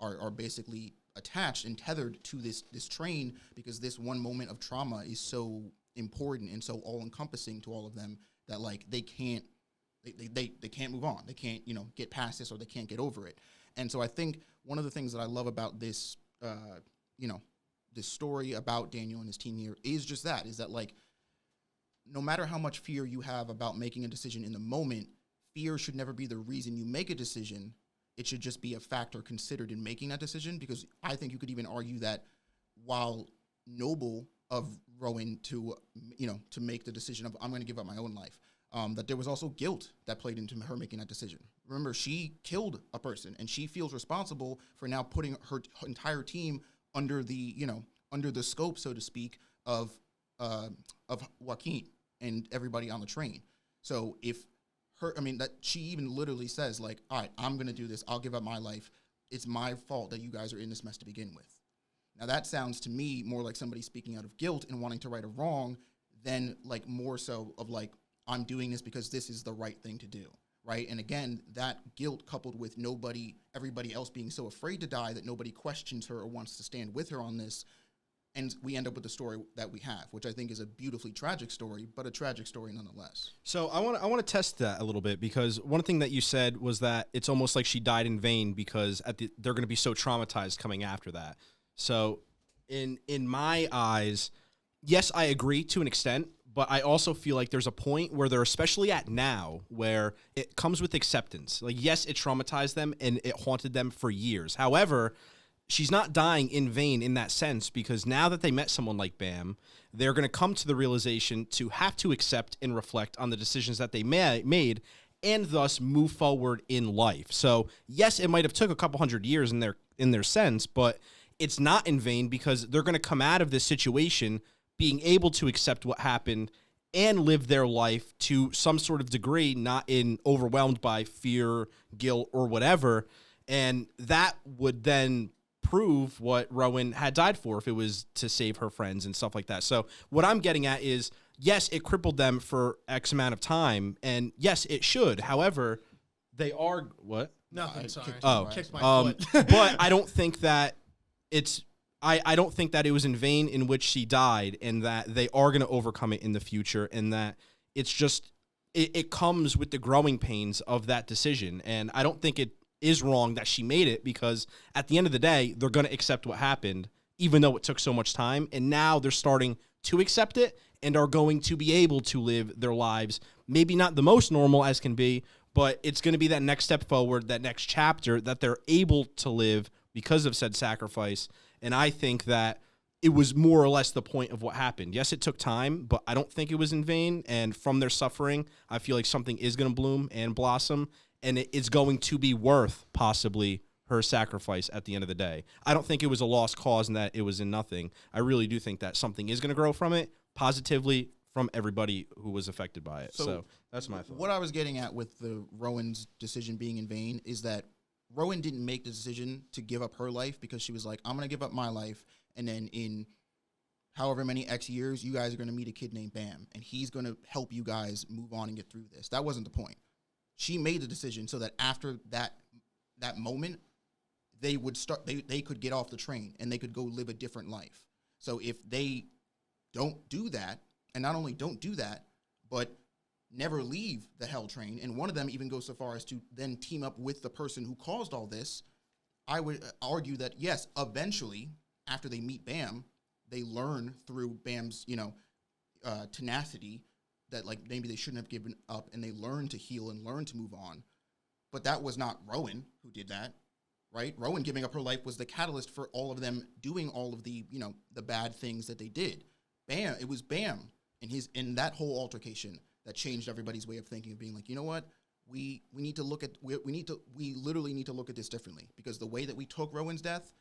are basically attached and tethered to this train, because this one moment of trauma is so important and so all-encompassing to all of them that, like, they can't move on. They can't, get past this, or they can't get over it. And so I think one of the things that I love about this, this story about Daniel and his team here is just that, like, no matter how much fear you have about making a decision in the moment, fear should never be the reason you make a decision. It should just be a factor considered in making that decision, because I think you could even argue that while noble of Rowan to make the decision of, I'm going to give up my own life, that there was also guilt that played into her making that decision. Remember, she killed a person, and she feels responsible for now putting her entire team under the scope, so to speak, of Joaquin and everybody on the train. So that she even literally says, like, all right, I'm going to do this. I'll give up my life. It's my fault that you guys are in this mess to begin with. Now, that sounds to me more like somebody speaking out of guilt and wanting to right a wrong than, like, more so of, like, I'm doing this because this is the right thing to do, right? And again, that guilt coupled with everybody else being so afraid to die that nobody questions her or wants to stand with her on this, and we end up with the story that we have, which I think is a beautifully tragic story, but a tragic story nonetheless. So I want to test that a little bit, because one thing that you said was that it's almost like she died in vain, because they're going to be so traumatized coming after that. So in my eyes, yes, I agree to an extent, but I also feel like there's a point where they're, especially at now, where it comes with acceptance. Like, yes, it traumatized them and it haunted them for years. However, she's not dying in vain in that sense, because now that they met someone like Bam, they're going to come to the realization to have to accept and reflect on the decisions that they made and thus move forward in life. So yes, it might have took a couple hundred years in their sense, but it's not in vain because they're going to come out of this situation being able to accept what happened and live their life to some sort of degree, not in overwhelmed by fear, guilt, or whatever. And that would then prove what Rowan had died for if it was to save her friends and stuff like that. So what I'm getting at is, yes, it crippled them for X amount of time, and yes, it should. However, they are what? Nothing. Sorry. Kicked my foot. But I don't think that it's. I don't think that it was in vain in which she died, and that they are going to overcome it in the future, and that it's just it comes with the growing pains of that decision. And I don't think it is wrong that she made it, because at the end of the day, they're going to accept what happened, even though it took so much time. And now they're starting to accept it and are going to be able to live their lives, maybe not the most normal as can be, but it's going to be that next step forward, that next chapter that they're able to live because of said sacrifice. And I think that it was more or less the point of what happened. Yes, it took time, but I don't think it was in vain. And from their suffering, I feel like something is going to bloom and blossom, and it's going to be worth possibly her sacrifice at the end of the day. I don't think it was a lost cause and that it was in nothing. I really do think that something is going to grow from it positively from everybody who was affected by it. So that's my thought. What I was getting at with the Rowan's decision being in vain is that Rowan didn't make the decision to give up her life because she was like, I'm going to give up my life, and then in however many X years, you guys are going to meet a kid named Bam, and he's going to help you guys move on and get through this. That wasn't the point. She made the decision so that after that moment, they would start. They could get off the train and they could go live a different life. So if they don't do that, and not only don't do that, but never leave the hell train, and one of them even goes so far as to then team up with the person who caused all this, I would argue that, yes, eventually, after they meet Bam, they learn through Bam's, tenacity that, like, maybe they shouldn't have given up, and they learn to heal and learn to move on. But that was not Rowan who did that, right? Rowan giving up her life was the catalyst for all of them doing all of the, the bad things that they did. Bam, it was Bam in that whole altercation that changed everybody's way of thinking, of being like, you know what, we need to look at we literally need to look at this differently, because the way that we took Rowan's death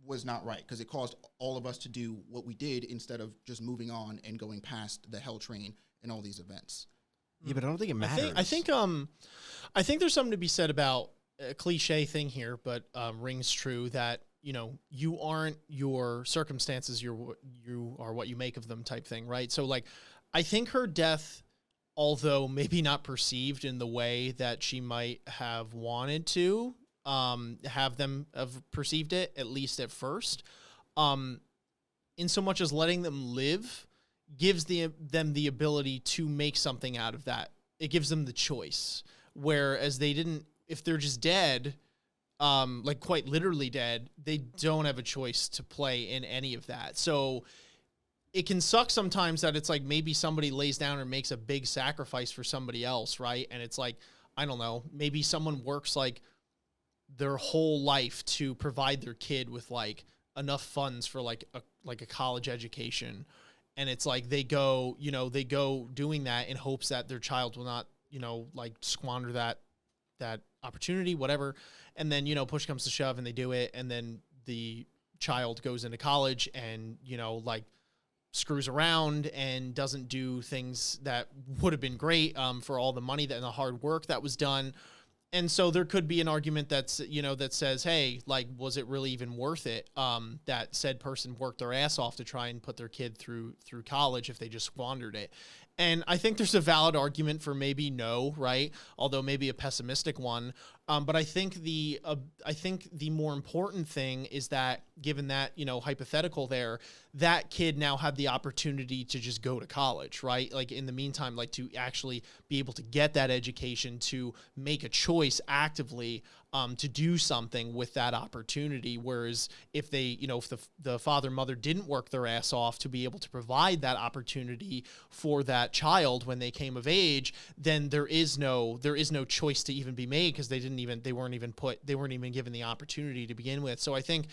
was not right, because it caused all of us to do what we did instead of just moving on and going past the hell train and all these events. Yeah, but I don't think it matters. I think there's something to be said about a cliche thing here, but rings true, that you aren't your circumstances, you are what you make of them type thing, right? So like, I think her death, although maybe not perceived in the way that she might have wanted to have them have perceived it, at least at first, in so much as letting them live gives them the ability to make something out of that. It gives them the choice, whereas they didn't. If they're just dead, like quite literally dead, they don't have a choice to play in any of that. So it can suck sometimes that it's like maybe somebody lays down or makes a big sacrifice for somebody else, right? And it's like, I don't know, maybe someone works like their whole life to provide their kid with like enough funds for like a college education. And it's like they go doing that in hopes that their child will not, like squander that opportunity, whatever. And then, push comes to shove and they do it. And then the child goes into college and, like screws around and doesn't do things that would have been great for all the money and the hard work that was done. And so there could be an argument that's, that says, hey, like, was it really even worth it? That said person worked their ass off to try and put their kid through college if they just squandered it. And I think there's a valid argument for maybe no, right? Although maybe a pessimistic one. But I think the more important thing is that, given that, hypothetical there, that kid now had the opportunity to just go to college, right? Like in the meantime, like to actually be able to get that education, to make a choice actively, to do something with that opportunity. Whereas if they, if the father and mother didn't work their ass off to be able to provide that opportunity for that child when they came of age, then there is no choice to even be made, because they weren't even given the opportunity to begin with. So I think,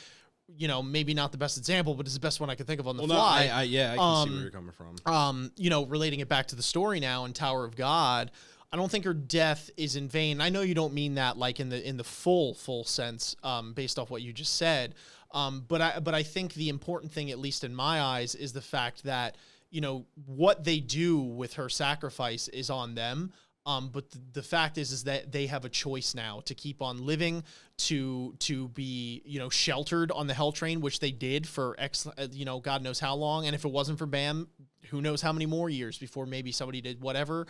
maybe not the best example, but it's the best one I could think of on the fly. I can see where you're coming from. Relating it back to the story now in Tower of God, I don't think her death is in vain. I know you don't mean that like in the full sense, based off what you just said. But I think the important thing, at least in my eyes, is the fact that, you know, what they do with her sacrifice is on them. But the fact is that they have a choice now to keep on living, to be, you know, sheltered on the Hell Train, which they did for God knows how long. And if it wasn't for Bam, who knows how many more years before maybe somebody did whatever.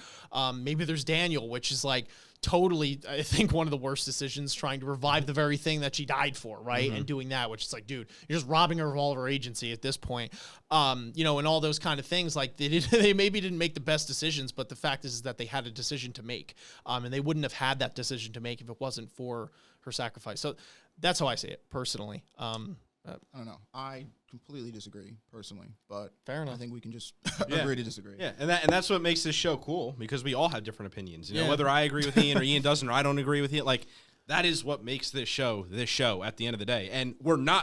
Maybe there's Daniel, which is like totally, I think, one of the worst decisions, trying to revive the very thing that she died for, right? And doing that, which is like, dude, you're just robbing her of all of her agency at this point. You know, and all those kind of things. Like they maybe didn't make the best decisions, but the fact is that they had a decision to make. And they wouldn't have had that decision to make if it wasn't for her sacrifice. So that's how I see it personally. I don't know. I completely disagree personally, but fair enough. I think we can just agree to disagree. Yeah, and that's what makes this show cool, because we all have different opinions. You know, whether I agree with Ian or Ian doesn't, or I don't agree with Ian, like that is what makes this show at the end of the day. And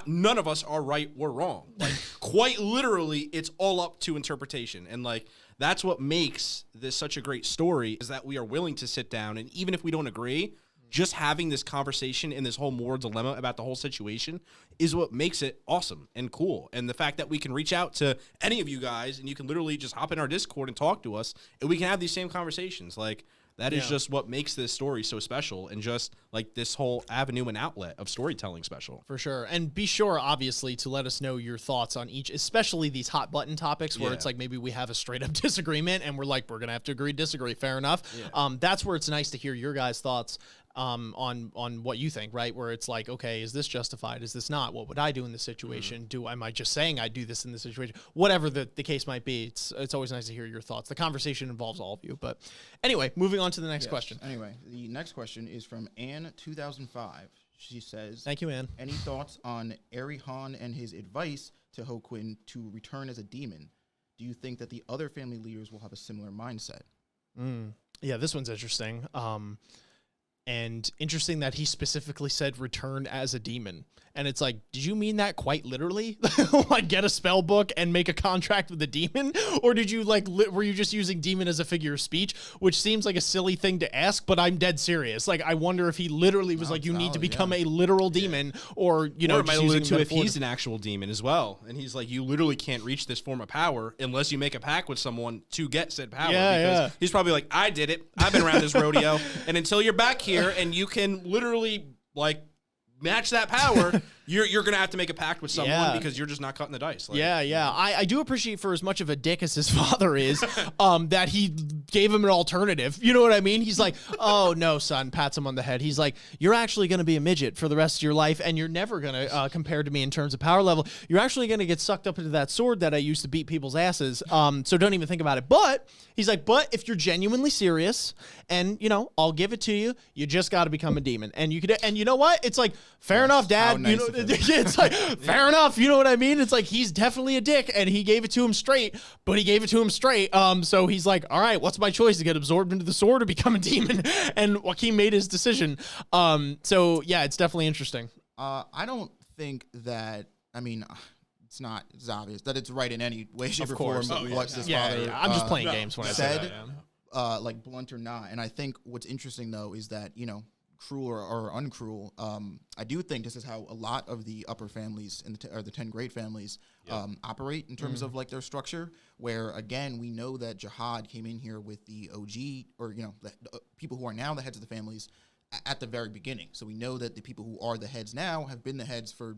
none of us are right or wrong. Like quite literally, it's all up to interpretation. And like that's what makes this such a great story, is that we are willing to sit down, and even if we don't agree, just having this conversation and this whole moral dilemma about the whole situation is what makes it awesome and cool. And the fact that we can reach out to any of you guys and you can literally just hop in our Discord and talk to us, and we can have these same conversations. Like that is just what makes this story so special, and just like this whole avenue and outlet of storytelling special. For sure. And be sure, obviously, to let us know your thoughts on each, especially these hot button topics where it's like maybe we have a straight up disagreement and we're like, we're going to have to agree, disagree. Fair enough. Yeah. That's where it's nice to hear your guys' thoughts on what you think, right? Where it's like, okay, is this justified? Is this not? What would I do in this situation? Am I just saying I do this in this situation? Whatever the case might be, it's always nice to hear your thoughts. The conversation involves all of you. But anyway, moving on to the next question. Anyway, the next question is from Ann2005. She says, thank you, Ann. Any thoughts on Arie Hon and his advice to Joaquin to return as a demon? Do you think that the other family leaders will have a similar mindset? Yeah, this one's interesting. And interesting that he specifically said return as a demon. And it's like, did you mean that quite literally? Like get a spell book and make a contract with the demon? Or did you were you just using demon as a figure of speech? Which seems like a silly thing to ask, but I'm dead serious. Like, I wonder if he literally was like, you need to become a literal demon, or, you know, or it might allude to if he's an actual demon as well. And he's like, you literally can't reach this form of power unless you make a pact with someone to get said power. Because he's probably like, I did it. I've been around this rodeo. And until you're back here and you can literally like match that power, you're gonna have to make a pact with someone, because you're just not cutting the dice. Like, I do appreciate, for as much of a dick as his father is, that he gave him an alternative. You know what I mean? He's like, oh no, son, pats him on the head. He's like, you're actually gonna be a midget for the rest of your life, and you're never gonna compare to me in terms of power level. You're actually gonna get sucked up into that sword that I used to beat people's asses. So don't even think about it. But he's like, but if you're genuinely serious, and you know, I'll give it to you. You just got to become a demon, and you could. And you know what? It's like, fair enough, Dad. Nice, you know, it's like, fair enough. You know what I mean? It's like, he's definitely a dick, and he gave it to him straight, but he gave it to him straight. So he's like, all right, what's my choice? To get absorbed into the sword or become a demon? And Joaquin made his decision. So yeah, it's definitely interesting. I don't think that, I mean, it's obvious that it's right in any way, shape, or form. What this father I'm just playing games when I say that. Like blunt or not. And I think what's interesting though is that, you know, cruel or uncruel, I do think this is how a lot of the upper families or the 10 great families operate in terms of like their structure, where again, we know that Jihad came in here with the OG, or, you know, the people who are now the heads of the families at the very beginning. So we know that the people who are the heads now have been the heads for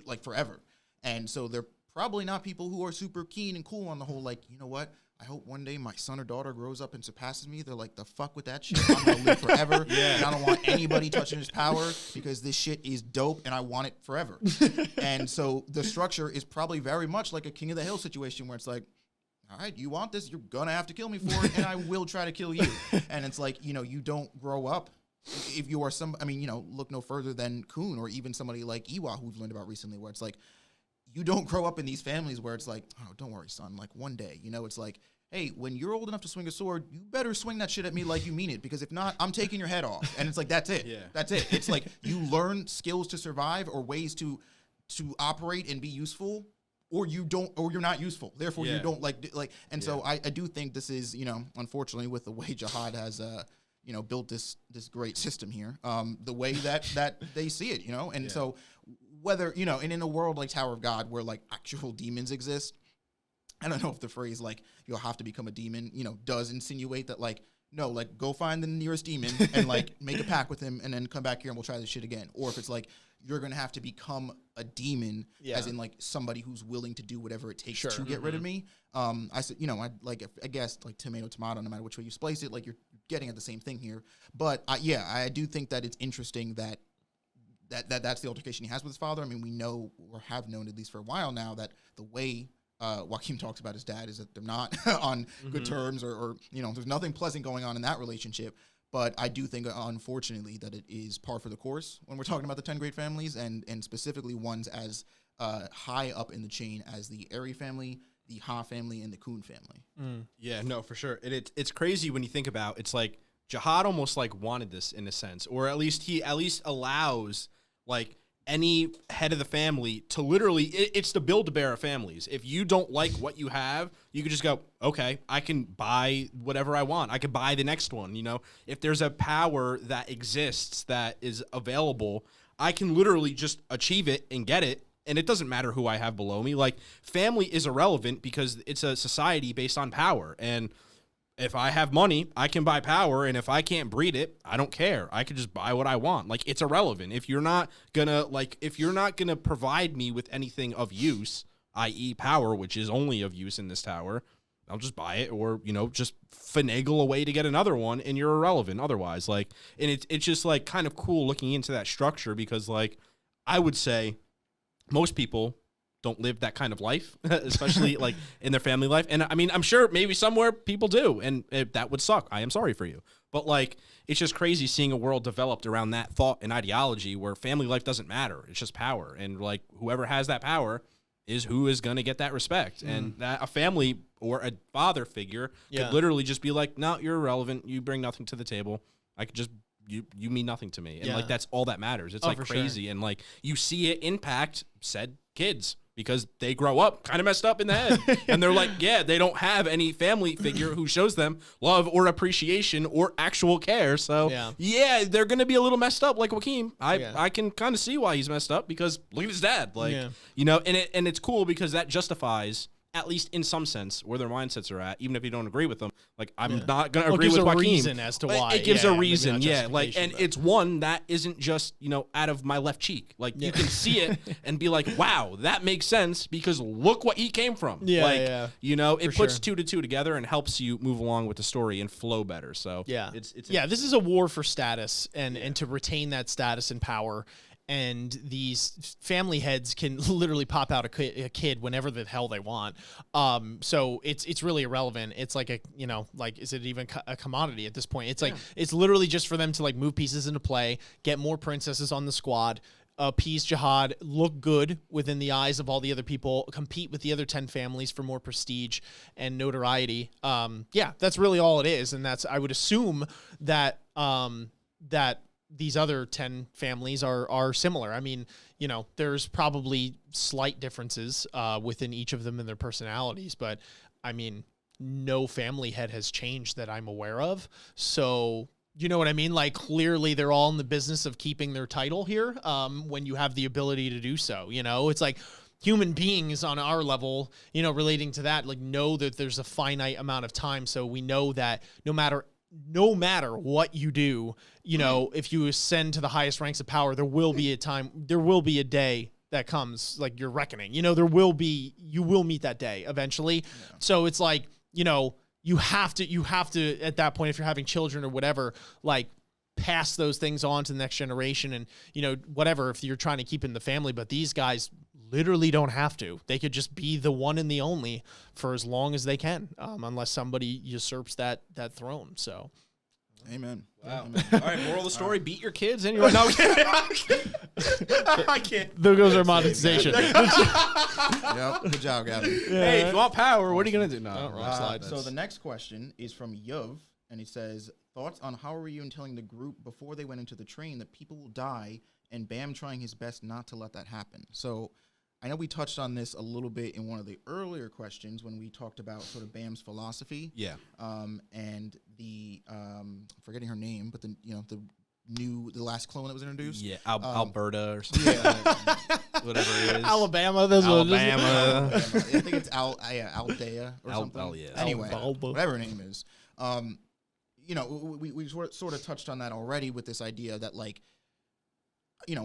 like forever. And so they're probably not people who are super keen and cool on the whole, like, you know what? I hope one day my son or daughter grows up and surpasses me. They're like, the fuck with that shit. I'm going to live forever. And I don't want anybody touching his power because this shit is dope and I want it forever. And so the structure is probably very much like a King of the Hill situation where it's like, all right, you want this? You're going to have to kill me for it, and I will try to kill you. And it's like, you know, you don't grow up. If you are I mean, you know, look no further than Kuhn or even somebody like Iwa, who we've learned about recently, where it's like, you don't grow up in these families where it's like, oh, don't worry, son. Like one day, you know, it's like, hey, when you're old enough to swing a sword, you better swing that shit at me like you mean it, because if not, I'm taking your head off. And it's like, that's it. That's it. It's like you learn skills to survive or ways to operate and be useful, or you don't, or you're not useful. Therefore, you Yeah. don't and so I do think this is, unfortunately with the way Jihad has, built this great system here, the way that they see it, and so whether, and in a world like Tower of God where like actual demons exist, I don't know if the phrase like you'll have to become a demon, does insinuate that like, no, like go find the nearest demon and like make a pact with him and then come back here and we'll try this shit again. Or if it's like you're gonna have to become a demon, as in like somebody who's willing to do whatever it takes to get rid of me. I said, I guess like tomato, no matter which way you splice it, like you're getting at the same thing here. But I do think that it's interesting that that's the altercation he has with his father. I mean, we know or have known at least for a while now that the way Joaquin talks about his dad is that they're not on good terms or there's nothing pleasant going on in that relationship. But I do think, unfortunately, that it is par for the course when we're talking about the 10 great families and specifically ones as high up in the chain as the Arie family, the Ha family, and the Kuhn family. Yeah, no, for sure. It's crazy when you think about it's like Jihad almost like wanted this in a sense, or at least he allows like any head of the family to literally, it's the Build-A-Bear of families. If you don't like what you have, you can just go, okay, I can buy whatever I want. I can buy the next one. If there's a power that exists that is available, I can literally just achieve it and get it. And it doesn't matter who I have below me. Like, family is irrelevant because it's a society based on power. And if I have money, I can buy power, and if I can't breed it, I don't care. I can just buy what I want. Like, it's irrelevant. If you're not gonna provide me with anything of use, i.e. power, which is only of use in this tower, I'll just buy it or, just finagle a way to get another one, and you're irrelevant otherwise. Like, and it's just like kind of cool looking into that structure because like I would say most people don't live that kind of life, especially like in their family life. And I mean, I'm sure maybe somewhere people do, and that would suck. I am sorry for you. But like, it's just crazy seeing a world developed around that thought and ideology where family life doesn't matter. It's just power. And like, whoever has that power is who is going to get that respect. And that a family or a father figure could literally just be like, no, you're irrelevant. You bring nothing to the table. I could just, you mean nothing to me. And like, that's all that matters. It's like crazy. Sure. And like, you see it impact said kids, because they grow up kind of messed up in the head. And they're like, they don't have any family figure who shows them love or appreciation or actual care. So, they're going to be a little messed up like Joaquin. I can kind of see why he's messed up because look at his dad. Like, and it's cool because that justifies, at least in some sense, where their mindsets are at, even if you don't agree with them. Like, I'm not going to agree with Joaquin. It gives a reason as to why. It gives a reason, like, and it's one that isn't just, out of my left cheek. Like, you can see it and be like, wow, that makes sense because look what he came from. It puts two to two together and helps you move along with the story and flow better. So, it's this is a war for status and to retain that status and power. And these family heads can literally pop out a kid whenever the hell they want. So it's really irrelevant. It's like is it even a commodity at this point? It's like, it's literally just for them to like move pieces into play, get more princesses on the squad, appease Jihad, look good within the eyes of all the other people, compete with the other 10 families for more prestige and notoriety. That's really all it is. And I would assume that, these other 10 families are similar. I mean, there's probably slight differences within each of them in their personalities, but I mean, no family head has changed that I'm aware of. So, you know what I mean? Like, clearly they're all in the business of keeping their title here when you have the ability to do so. It's like human beings on our level, relating to that, like, know that there's a finite amount of time. So we know that no matter what you do, if you ascend to the highest ranks of power, there will be a day that comes, like, your reckoning. You will meet that day eventually. Yeah. So it's like, you have to at that point, if you're having children or whatever, like, pass those things on to the next generation and, whatever, if you're trying to keep in the family. But these guys literally don't have to. They could just be the one and the only for as long as they can, unless somebody usurps that throne. So, amen. Wow. Amen. All right, moral of the story: beat your kids. And you're like, no, I can't. There goes our monetization. Yep. Good job, Gavin. Hey, if you want power, what are you gonna do? No, wrong slide. So the next question is from Yov, and he says, thoughts on how were you in telling the group before they went into the train that people will die, and Bam trying his best not to let that happen. So I know we touched on this a little bit in one of the earlier questions when we talked about sort of Bam's philosophy. Yeah. And the forgetting her name, but the last clone that was introduced. Yeah, Alberta or something. Yeah. Whatever it is. Alabama. This Alabama. I think it's Aldea or something. Yeah. Anyway, whatever her name is. We sort of touched on that already with this idea that, like,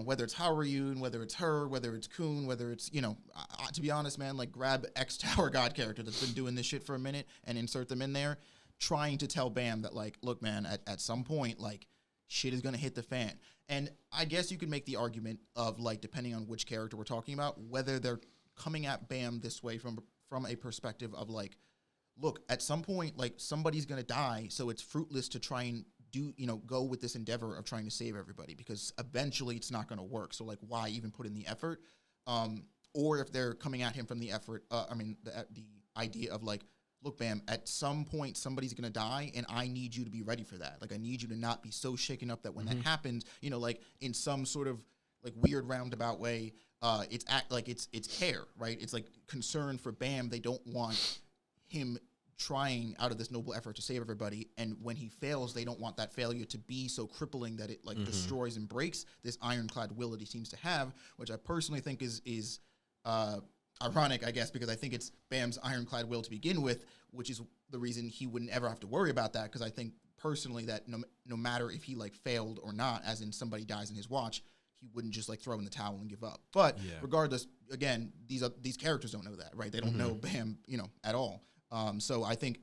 whether it's Arie Hon, whether it's her, whether it's Kuhn, whether it's, to be honest, man, like, grab ex-Towerofgod character that's been doing this shit for a minute and insert them in there, trying to tell Bam that, like, look, man, at some point, like, shit is going to hit the fan. And I guess you could make the argument of, like, depending on which character we're talking about, whether they're coming at Bam this way from a perspective of, like, look, at some point, like, somebody's going to die, so it's fruitless to try and go with this endeavor of trying to save everybody, because eventually it's not going to work. So, like, why even put in the effort? Or if they're coming at him from the effort, the idea of, like, look, Bam, at some point somebody's going to die, and I need you to be ready for that. Like, I need you to not be so shaken up that when that happens, like, in some sort of, like, weird roundabout way, it's care, right? It's, like, concern for Bam. They don't want him trying out of this noble effort to save everybody, and when he fails, they don't want that failure to be so crippling that it, like, destroys and breaks this ironclad will that he seems to have, which I personally think is ironic, I guess, because I think it's Bam's ironclad will to begin with, which is the reason he wouldn't ever have to worry about that, because I think personally that no matter if he, like, failed or not, as in somebody dies in his watch, he wouldn't just, like, throw in the towel and give up. But regardless, again, these characters don't know that, right? They don't know Bam, at all. So I think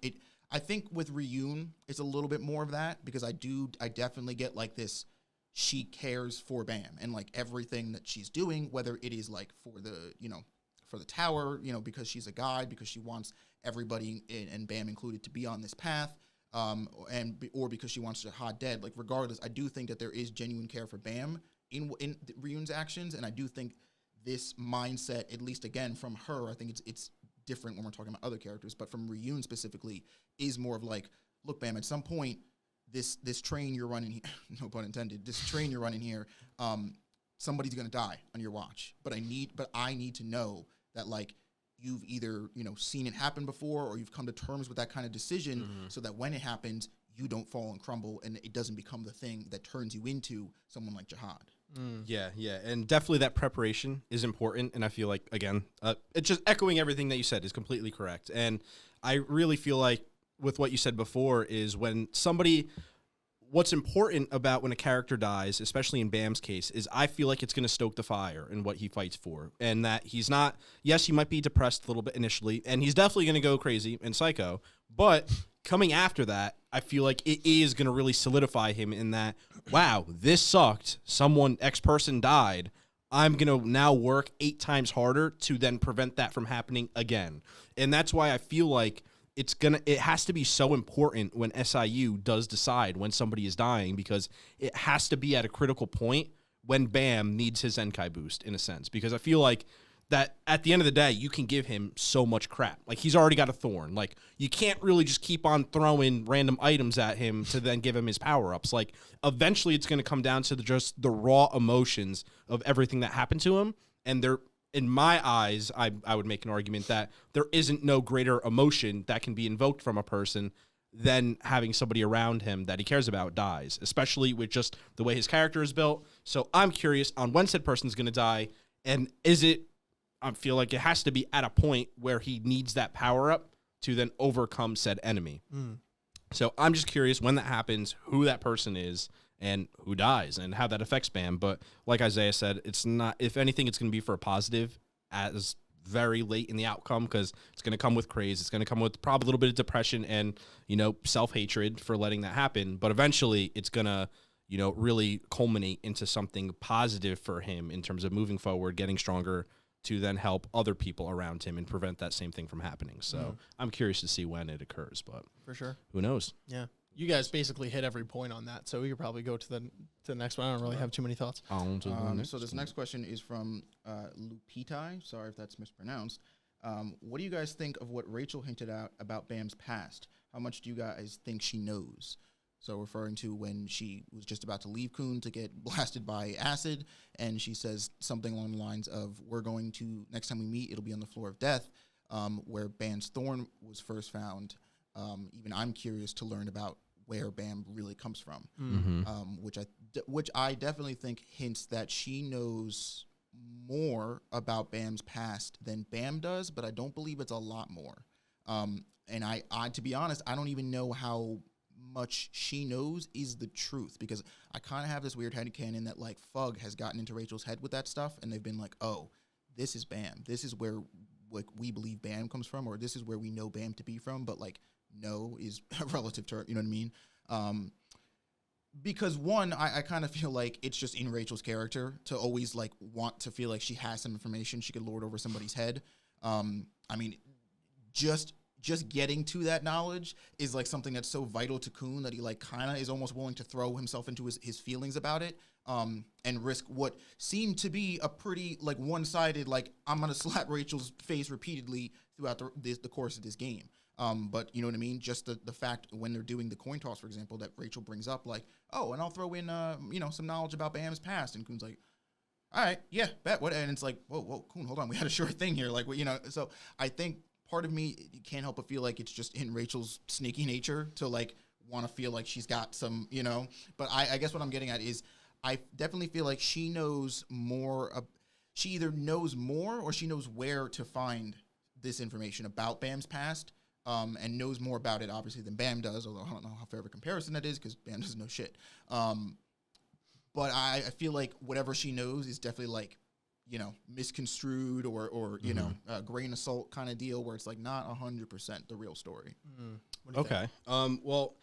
with Arie Hon, it's a little bit more of that, because I definitely get, like, this, she cares for Bam and, like, everything that she's doing, whether it is, like, for the tower, because she's a guide, because she wants everybody and Bam included to be on this path, or because she wants Jihad dead. Like, regardless, I do think that there is genuine care for Bam in Arie Hon's actions, and I do think this mindset, at least again from her, I think it's different when we're talking about other characters, but from Arie Hon specifically, is more of like, look, Bam, at some point, this train you're running here, no pun intended, this train you're running here, somebody's gonna die on your watch. But I need to know that, like, you've either, seen it happen before, or you've come to terms with that kind of decision, so that when it happens, you don't fall and crumble, and it doesn't become the thing that turns you into someone like Jihad. Yeah, and definitely that preparation is important, and I feel like, again, it's just echoing everything that you said is completely correct, and I really feel like with what you said before is what's important about when a character dies, especially in Bam's case, is I feel like it's going to stoke the fire in what he fights for, and that he's not, yes, he might be depressed a little bit initially, and he's definitely going to go crazy and psycho, but coming after that, I feel like it is going to really solidify him in that, wow, this sucked. X person died. I'm going to now work 8 times harder to then prevent that from happening again. And that's why I feel like it has to be so important when SIU does decide when somebody is dying, because it has to be at a critical point when Bam needs his Zenkai boost, in a sense, because I feel like that at the end of the day, you can give him so much crap. Like, he's already got a thorn. Like, you can't really just keep on throwing random items at him to then give him his power-ups. Like, eventually it's going to come down to just the raw emotions of everything that happened to him. And there, in my eyes, I would make an argument that there isn't no greater emotion that can be invoked from a person than having somebody around him that he cares about dies, especially with just the way his character is built. So I'm curious on when said person's going to die, and I feel like it has to be at a point where he needs that power up to then overcome said enemy. So I'm just curious when that happens, who that person is, and who dies, and how that affects Bam. But like Isaiah said, it's not, if anything, it's going to be for a positive as very late in the outcome, because it's going to come with craze. It's going to come with probably a little bit of depression and, self-hatred for letting that happen. But eventually it's going to, really culminate into something positive for him in terms of moving forward, getting stronger, to then help other people around him and prevent that same thing from happening. So I'm curious to see when it occurs, but for sure, who knows? Yeah. You guys basically hit every point on that, so we could probably go to the next one. I don't really have too many thoughts. So this next question is from Lupitai. Sorry if that's mispronounced. What do you guys think of what Rachel hinted out about Bam's past? How much do you guys think she knows? So referring to when she was just about to leave Kuhn to get blasted by acid, and she says something along the lines of, we're going to, next time we meet, it'll be on the floor of death, where Bam's thorn was first found. Even I'm curious to learn about where Bam really comes from, which I definitely think hints that she knows more about Bam's past than Bam does, but I don't believe it's a lot more. And I, to be honest, I don't even know how much she knows is the truth, because I kind of have this weird headcanon that like Fug has gotten into Rachel's head with that stuff, and they've been like, oh, this is Bam. This is where like we believe Bam comes from, or this is where we know Bam to be from, but like no is a relative term, you know what I mean? Because one, I kind of feel like it's just in Rachel's character to always like want to feel like she has some information she could lord over somebody's head. I mean, just getting to that knowledge is like something that's so vital to Kuhn that he like kind of is almost willing to throw himself into his feelings about it, and risk what seemed to be a pretty like one-sided, like I'm going to slap Rachel's face repeatedly throughout the course of this game. But you know what I mean? Just the fact when they're doing the coin toss, for example, that Rachel brings up, like, oh, and I'll throw in, some knowledge about Bam's past. And Kuhn's like, all right, yeah, bet. What? And it's like, whoa, Kuhn, hold on. We had a sure thing here. Like, so I think part of me can't help but feel like it's just in Rachel's sneaky nature to like want to feel like she's got some, but I guess what I'm getting at is I definitely feel like she knows more. She either knows more or she knows where to find this information about Bam's past. And knows more about it, obviously, than Bam does, although I don't know how fair of a comparison that is, because Bam doesn't know shit. But I feel like whatever she knows is definitely, like, misconstrued or grain of salt kind of deal, where it's, like, not 100% the real story. Okay. Well,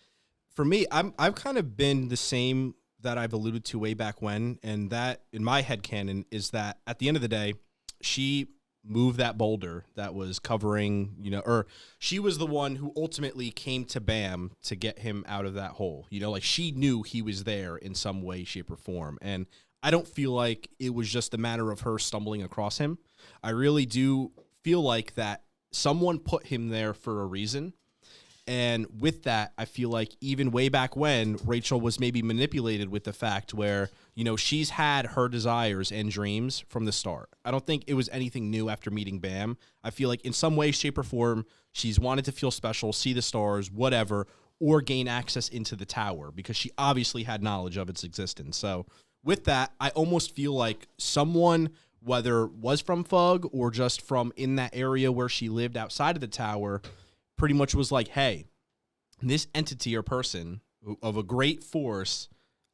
for me, I've kind of been the same that I've alluded to way back when, and that, in my headcanon, is that, at the end of the day, she move that boulder that was covering, or she was the one who ultimately came to Bam to get him out of that hole. Like she knew he was there in some way, shape, or form. And I don't feel like it was just a matter of her stumbling across him. I really do feel like that someone put him there for a reason. And with that, I feel like even way back when, Rachel was maybe manipulated with the fact where, she's had her desires and dreams from the start. I don't think it was anything new after meeting Bam. I feel like in some way, shape, or form, she's wanted to feel special, see the stars, whatever, or gain access into the tower because she obviously had knowledge of its existence. So with that, I almost feel like someone, whether was from Fug or just from in that area where she lived outside of the tower, pretty much was like, hey, this entity or person of a great force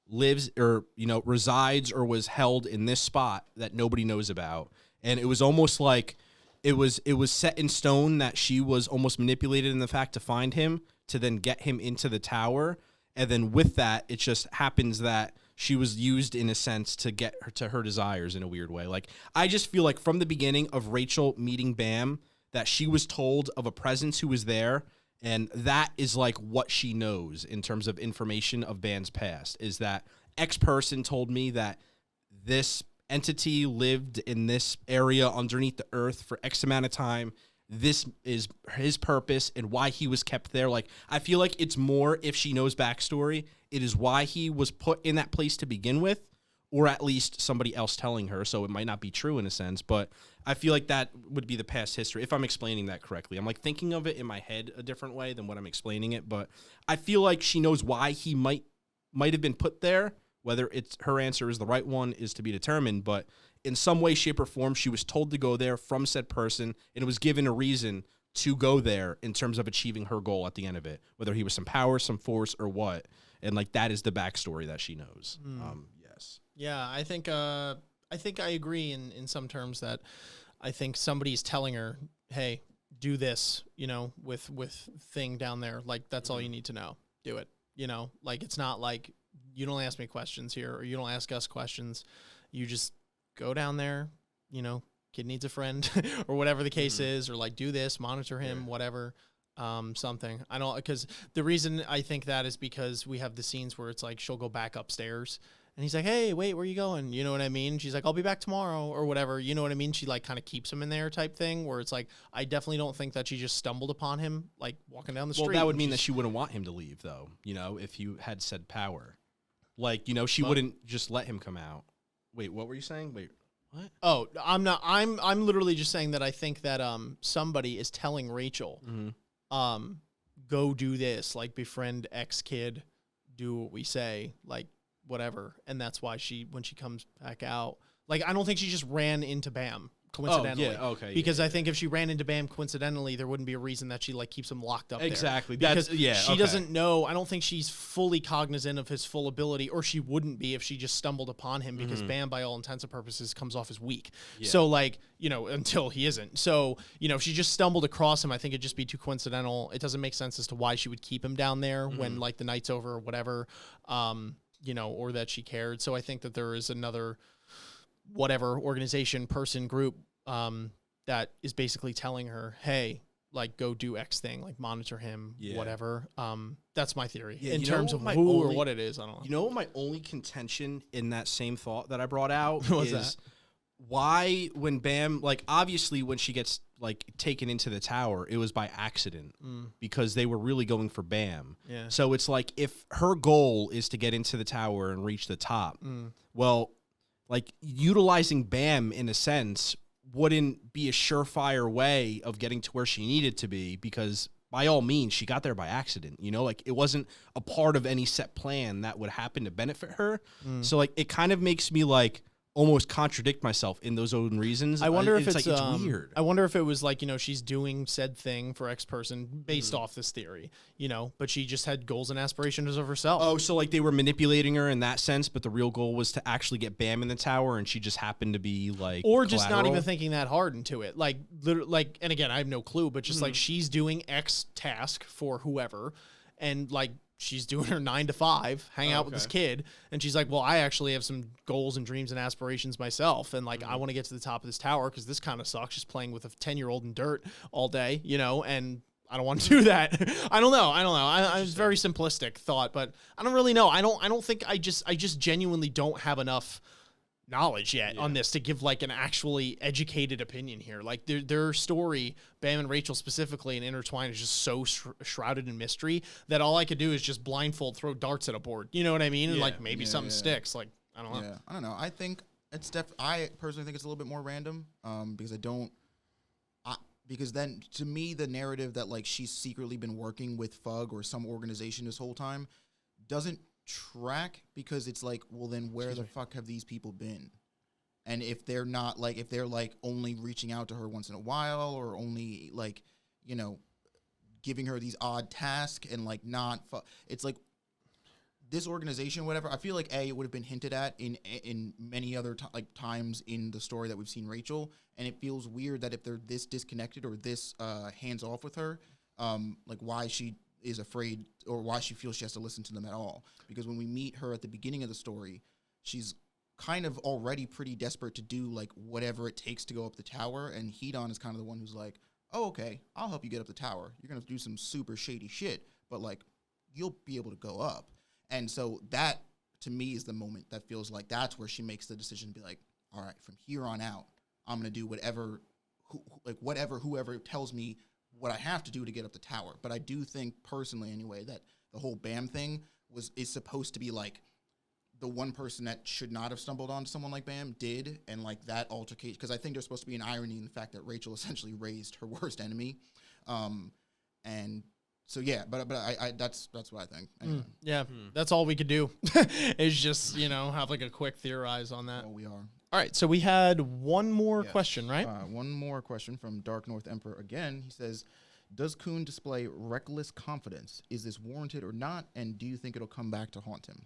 lives or, resides or was held in this spot that nobody knows about. And it was almost like it was set in stone that she was almost manipulated in the fact to find him, to then get him into the tower. And then with that, it just happens that she was used in a sense to get her to her desires in a weird way. Like, I just feel like from the beginning of Rachel meeting Bam, that she was told of a presence who was there, and that is like what she knows in terms of information of Bam's past, is that X person told me that this entity lived in this area underneath the earth for X amount of time. This is his purpose and why he was kept there. Like, I feel like it's more, if she knows backstory, it is why he was put in that place to begin with, or at least somebody else telling her, so it might not be true in a sense, but I feel like that would be the past history, if I'm explaining that correctly. I'm like thinking of it in my head a different way than what I'm explaining it, but I feel like she knows why he might have been put there. Whether it's her answer is the right one is to be determined, but in some way, shape, or form, she was told to go there from said person, and it was given a reason to go there in terms of achieving her goal at the end of it, whether he was some power, some force, or what. And like, that is the backstory that she knows. Yes. Yeah, I think I agree in some terms that I think somebody's telling her, hey, do this, with thing down there. Like, that's all you need to know. Do it. Like, it's not like you don't ask me questions here, or you don't ask us questions. You just go down there, kid needs a friend or whatever the case is, or like, do this, monitor him, whatever. Something. I don't, because the reason I think that is because we have the scenes where it's like she'll go back upstairs And he's like, hey, wait, where you going? You know what I mean? She's like, I'll be back tomorrow or whatever. You know what I mean? She like kind of keeps him in there type thing where it's like, I definitely don't think that she just stumbled upon him like walking down the street. Well, that would mean that she wouldn't want him to leave though, you know, if you had said power. Like, you know, she wouldn't just let him come out. Wait, what were you saying? Wait, what? Oh, I'm not. I'm literally just saying that I think that somebody is telling Rachel, go do this, like befriend X kid, do what we say, like whatever, and that's why when she comes back out, like I don't think she just ran into Bam coincidentally. Oh, yeah, okay. Because I think if she ran into Bam coincidentally, there wouldn't be a reason that she like keeps him locked up exactly. there. Because she okay. doesn't know. I don't think she's fully cognizant of his full ability, or she wouldn't be if she just stumbled upon him. Because Bam, by all intents and purposes, comes off as weak. Yeah. So like until he isn't. So if she just stumbled across him, I think it'd just be too coincidental. It doesn't make sense as to why she would keep him down there when like the night's over or whatever. Or that she cared. So I think that there is another whatever organization, person, group that is basically telling her, hey, like go do X thing, like monitor him, whatever. That's my theory. In terms of who or what it is, I don't know. You know what my only contention in that same thought that I brought out What's is that? Why when Bam, like obviously when she gets like taken into the tower, it was by accident because they were really going for Bam. Yeah. So it's like if her goal is to get into the tower and reach the top, well, like utilizing Bam in a sense wouldn't be a surefire way of getting to where she needed to be because by all means she got there by accident, like it wasn't a part of any set plan that would happen to benefit her. So like it kind of makes me like almost contradict myself in those own reasons. I wonder if it's weird. I wonder if it was like, she's doing said thing for X person based off this theory, but she just had goals and aspirations of herself. Oh, so like they were manipulating her in that sense, but the real goal was to actually get Bam in the tower and she just happened to be like or just not collateral? even thinking that hard into it. Like literally, like, and again, I have no clue, but just like she's doing X task for whoever and like she's doing her 9 to 5, hang out with this kid. And she's like, well, I actually have some goals and dreams and aspirations myself. And like, I want to get to the top of this tower because this kind of sucks just playing with a 10-year-old in dirt all day, and I don't want to do that. I don't know. I was very simplistic thought, but I don't really know. I don't think I just genuinely don't have enough knowledge yet on this to give like an actually educated opinion here. Like their story, Bam and Rachel specifically, and Intertwine is just so shrouded in mystery that all I could do is just blindfold throw darts at a board. You know what I mean? And like maybe something sticks. Like I don't know. Yeah, I don't know. I think it's I personally think it's a little bit more random because because then to me the narrative that like she's secretly been working with Fug or some organization this whole time doesn't track because it's like, well then where the fuck have these people been? And if they're not like, if they're like only reaching out to her once in a while or only like, giving her these odd tasks and like not, it's like this organization, whatever. I feel like it would have been hinted at in many other times in the story that we've seen Rachel, and it feels weird that if they're this disconnected or this hands off with her, like why she is afraid or why she feels she has to listen to them at all. Because when we meet her at the beginning of the story, she's kind of already pretty desperate to do like whatever it takes to go up the tower, and Hedon is kind of the one who's like, oh, okay, I'll help you get up the tower. You're going to do some super shady shit, but like you'll be able to go up. And so that to me is the moment that feels like that's where she makes the decision to be like, all right, from here on out, I'm going to do whoever tells me what I have to do to get up the tower. But I do think personally anyway that the whole Bam thing is supposed to be like the one person that should not have stumbled onto someone like Bam did, and like that altercation, because I think there's supposed to be an irony in the fact that Rachel essentially raised her worst enemy. And so yeah, but I that's what I think. Anyway. That's all we could do is just have like a quick theorize on that. Well, we are. All right, so we had one more question, right? One more question from Dark North Emperor again. He says, does Kuhn display reckless confidence? Is this warranted or not? And do you think it'll come back to haunt him?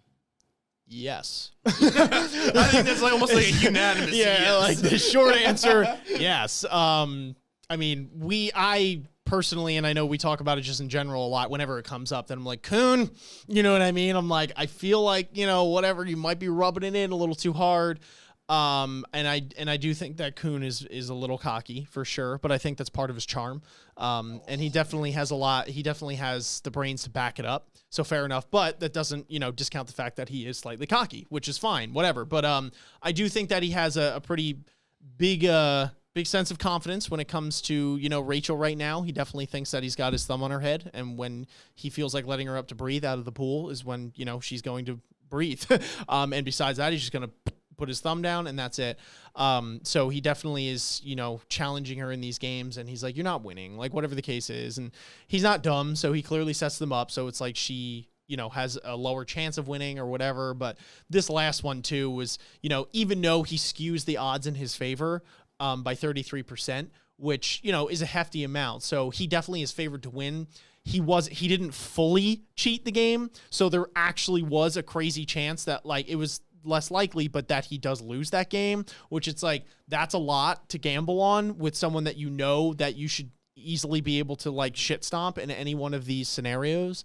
Yes. I think that's like almost like a unanimous yes. Like the short answer, yes. I mean, I personally, and I know we talk about it just in general a lot whenever it comes up, then I'm like, Kuhn, you know what I mean? I'm like, I feel like, whatever, you might be rubbing it in a little too hard. And I do think that Kuhn is a little cocky for sure, but I think that's part of his charm. And he definitely has he definitely has the brains to back it up. So fair enough, but that doesn't, discount the fact that he is slightly cocky, which is fine, whatever. But, I do think that he has a pretty big sense of confidence when it comes to, Rachel right now. He definitely thinks that he's got his thumb on her head. And when he feels like letting her up to breathe out of the pool is when, she's going to breathe. And besides that, he's just going to put his thumb down and that's it. So he definitely is, challenging her in these games and he's like, you're not winning, like whatever the case is. And he's not dumb. So he clearly sets them up. So it's like she, has a lower chance of winning or whatever. But this last one too was, even though he skews the odds in his favor, by 33%, which, is a hefty amount. So he definitely is favored to win. He didn't fully cheat the game. So there actually was a crazy chance that like it was less likely, but that he does lose that game, which it's like, that's a lot to gamble on with someone that that you should easily be able to like shit stomp in any one of these scenarios.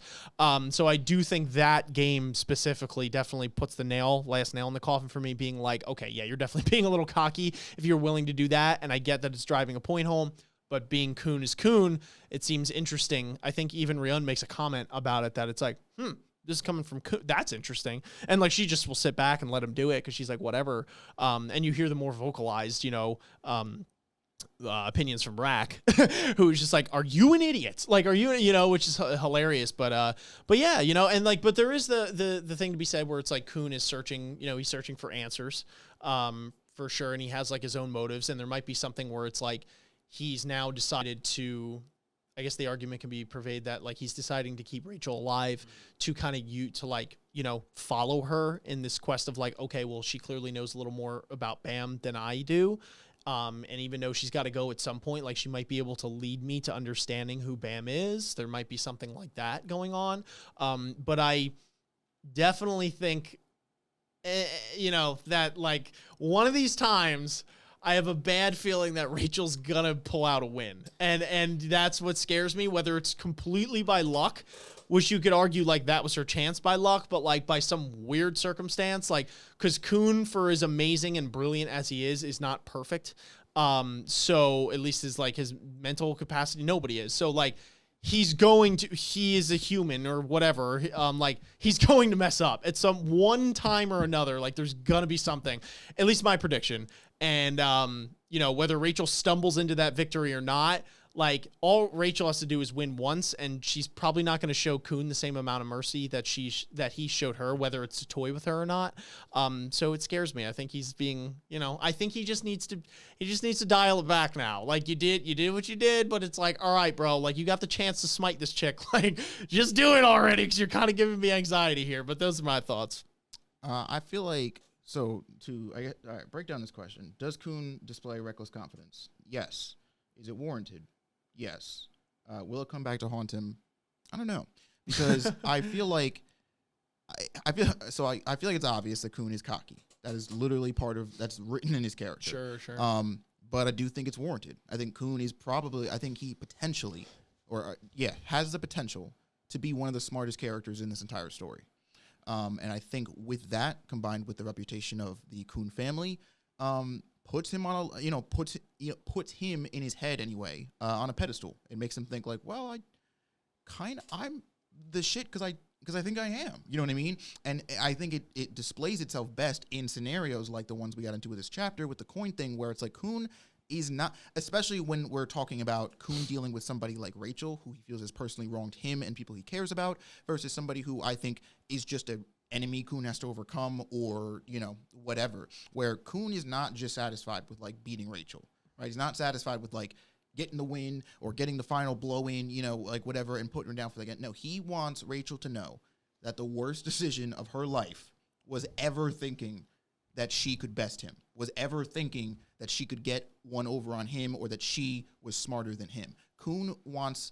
So I do think that game specifically definitely puts the last nail in the coffin for me, being like, okay, yeah, you're definitely being a little cocky if you're willing to do that. And I get that it's driving a point home, but being Kuhn is Kuhn, it seems interesting. I think even Arie Hon makes a comment about it that it's like, this is coming from Kuhn. That's interesting. And like, she just will sit back and let him do it because she's like, whatever. And you hear the more vocalized, opinions from Rack, who's just like, are you an idiot? Like, are you, which is hilarious. But yeah, and like, but there is the thing to be said where it's like Kuhn is searching, he's searching for answers, for sure. And he has like his own motives. And there might be something where it's like, he's now decided to, I guess the argument can be purveyed that like he's deciding to keep Rachel alive to kind of follow her in this quest of like, okay, well, she clearly knows a little more about Bam than I do. And even though she's got to go at some point, like she might be able to lead me to understanding who Bam is. There might be something like that going on. But I definitely think, that like one of these times I have a bad feeling that Rachel's gonna pull out a win. And that's what scares me, whether it's completely by luck, which you could argue like that was her chance by luck, but like by some weird circumstance, like, cause Kuhn, for as amazing and brilliant as he is not perfect. So at least his mental capacity, nobody is. So like, he is a human or whatever. Like he's going to mess up at some one time or another. Like there's gonna be something, at least my prediction. And, whether Rachel stumbles into that victory or not, like all Rachel has to do is win once, and she's probably not going to show Kuhn the same amount of mercy that he showed her, whether it's to toy with her or not. So it scares me. I think he's being, I think he just needs to dial it back now. Like you did what you did, but it's like, all right, bro, like you got the chance to smite this chick. Like just do it already. Cause you're kind of giving me anxiety here, but those are my thoughts. I feel like, all right, break down this question. Does Kuhn display reckless confidence? Yes. Is it warranted? Yes. Will it come back to haunt him? I don't know, because I feel like I feel like it's obvious that Kuhn is cocky. That is literally that's written in his character. Sure. But I do think it's warranted. I think Kuhn is he potentially, has the potential to be one of the smartest characters in this entire story. And I think with that, combined with the reputation of the Kuhn family, puts him on puts him in his head anyway, on a pedestal. It makes him think like, well, I'm the shit because I think I am. You know what I mean? And I think it displays itself best in scenarios like the ones we got into with this chapter with the coin thing, where it's like Kuhn is not, especially when we're talking about Kuhn dealing with somebody like Rachel, who he feels has personally wronged him and people he cares about, versus somebody who I think is just an enemy Kuhn has to overcome, or, whatever, where Kuhn is not just satisfied with like beating Rachel, right? He's not satisfied with like getting the win or getting the final blow in, like whatever, and putting her down for the game. No, he wants Rachel to know that the worst decision of her life was ever thinking that she could best him, was ever thinking that she could get one over on him, or that she was smarter than him. Kuhn wants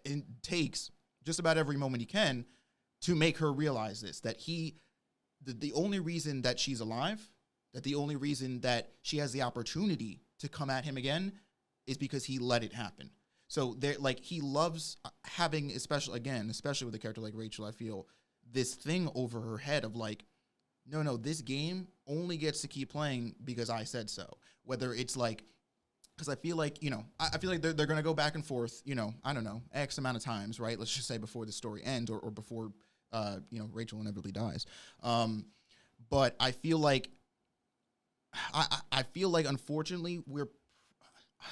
and takes just about every moment he can to make her realize this, that the only reason that she's alive, that the only reason that she has the opportunity to come at him again is because he let it happen. So he loves having, especially with a character like Rachel, I feel this thing over her head of like, no, this game only gets to keep playing because I said so. Whether it's like, because I feel like, I feel like they're going to go back and forth, I don't know, X amount of times, right? Let's just say before the story ends or before, Rachel inevitably dies. But I feel like, unfortunately,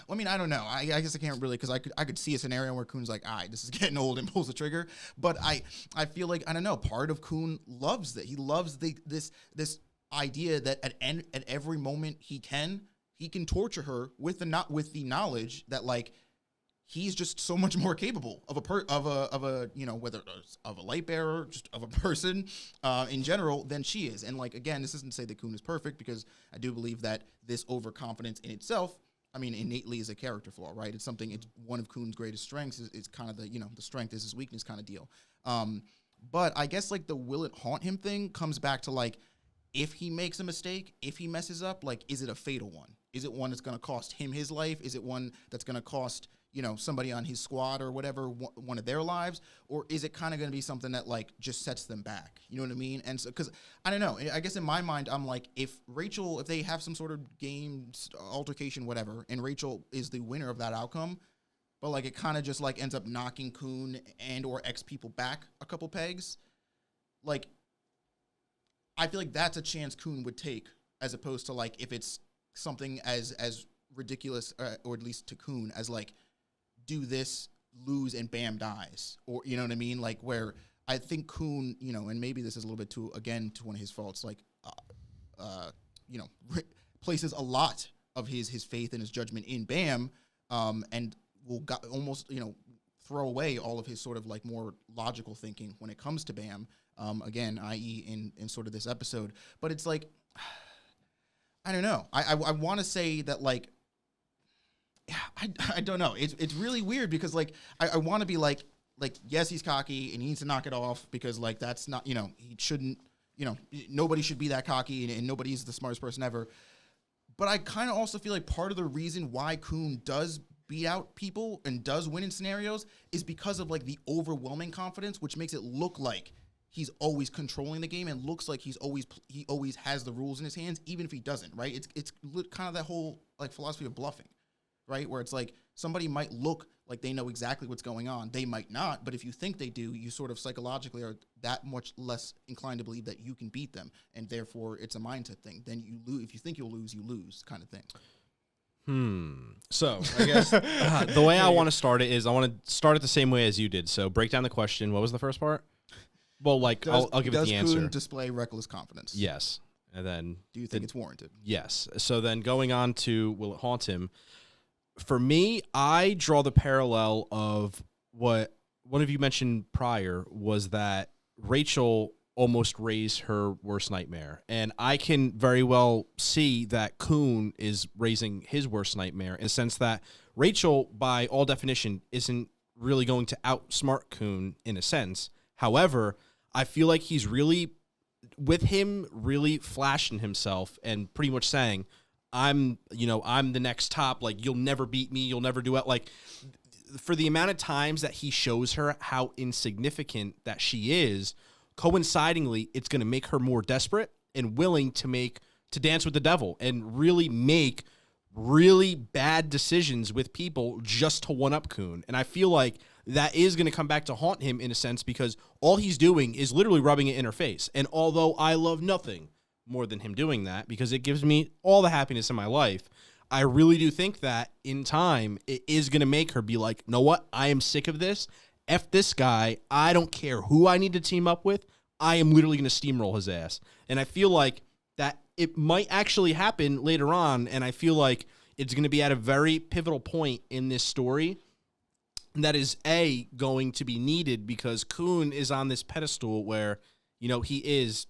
I don't know. I guess I can't really, because I could see a scenario where Kuhn's like, all right, this is getting old and pulls the trigger. But I feel like, I don't know, part of Kuhn loves that. He loves this idea that at every moment he can torture her with the knowledge that like he's just so much more capable of whether it's of a light bearer, just of a person in general than she is. And like, again, this isn't to say that Kuhn is perfect, because I do believe that this overconfidence in itself, innately is a character flaw, right? It's something. It's one of Kuhn's greatest strengths. Is kind of the strength is his weakness kind of deal. But I guess like the will it haunt him thing comes back to like, if he makes a mistake, if he messes up, like, is it a fatal one? Is it one that's going to cost him his life? Is it one that's going to cost, somebody on his squad or whatever, one of their lives? Or is it kind of going to be something that, like, just sets them back? You know what I mean? And so, because, I don't know, I guess in my mind, I'm like, if they have some sort of game altercation, whatever, and Rachel is the winner of that outcome, but, like, it kind of just, like, ends up knocking Kuhn and or X people back a couple pegs, like, I feel like that's a chance Kuhn would take, as opposed to, like, if it's something as ridiculous, or at least to Kuhn, as like, do this, lose, and bam, dies. Or, you know what I mean? Like, where I think Kuhn, and maybe this is a little bit to one of his faults, like, places a lot of his faith and his judgment in Bam, and will almost, throw away all of his sort of like more logical thinking when it comes to Bam, again, i.e. in sort of this episode. But it's like, I don't know. I want to say that, like, yeah, I don't know. It's really weird, because like I want to be like yes, he's cocky and he needs to knock it off, because like that's not, he shouldn't, nobody should be that cocky, and nobody's the smartest person ever. But I kind of also feel like part of the reason why Kuhn does beat out people and does win in scenarios is because of like the overwhelming confidence, which makes it look like he's always controlling the game and looks like he always has the rules in his hands, even if he doesn't, right? It's kind of that whole like philosophy of bluffing, right? Where it's like somebody might look like they know exactly what's going on. They might not, but if you think they do, you sort of psychologically are that much less inclined to believe that you can beat them, and therefore it's a mindset thing. Then you lose. If you think you'll lose, you lose, kind of thing. So I guess the way I want to start it is I want to start it the same way as you did. So break down the question. What was the first part? Well, like I'll give it the answer. Does Kuhn display reckless confidence? Yes. And then do you think it's warranted? Yes. So then going on to will it haunt him? For me, I draw the parallel of what one of you mentioned prior, was that Rachel almost raised her worst nightmare. And I can very well see that Kuhn is raising his worst nightmare, in the sense that Rachel, by all definition, isn't really going to outsmart Kuhn in a sense. However, I feel like he's really, with him really flashing himself and pretty much saying, I'm the next top, like, you'll never beat me, you'll never do it. Like, for the amount of times that he shows her how insignificant that she is, coincidingly, it's going to make her more desperate and willing to dance with the devil and really make really bad decisions with people just to one-up Kuhn. And I feel like that is going to come back to haunt him in a sense, because all he's doing is literally rubbing it in her face. And although I love nothing more than him doing that, because it gives me all the happiness in my life, I really do think that in time it is going to make her be like, know what? I am sick of this. F this guy. I don't care who I need to team up with. I am literally going to steamroll his ass. And I feel like that it might actually happen later on, and I feel like it's going to be at a very pivotal point in this story that is going to be needed, because Kuhn is on this pedestal where, he is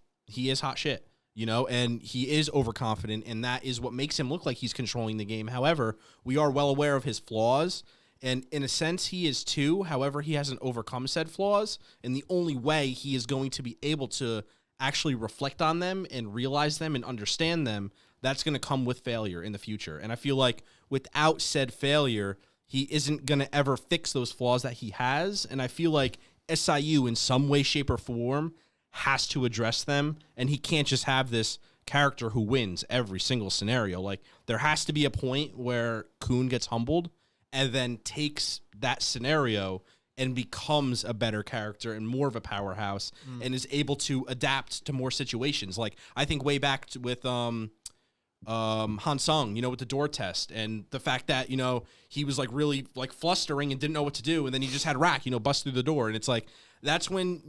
hot shit, and he is overconfident, and that is what makes him look like he's controlling the game. However, we are well aware of his flaws, and in a sense he is too. However, he hasn't overcome said flaws, and the only way he is going to be able to actually reflect on them and realize them and understand them, that's going to come with failure in the future. And I feel like without said failure, he isn't going to ever fix those flaws that he has. And I feel like SIU in some way, shape, or form has to address them, and he can't just have this character who wins every single scenario. Like, there has to be a point where Kuhn gets humbled and then takes that scenario and becomes a better character and more of a powerhouse and is able to adapt to more situations. Like, I think way back with Han Sung, with the door test and the fact that, he was like really like flustering and didn't know what to do. And then he just had Rack, bust through the door. And it's like, that's when,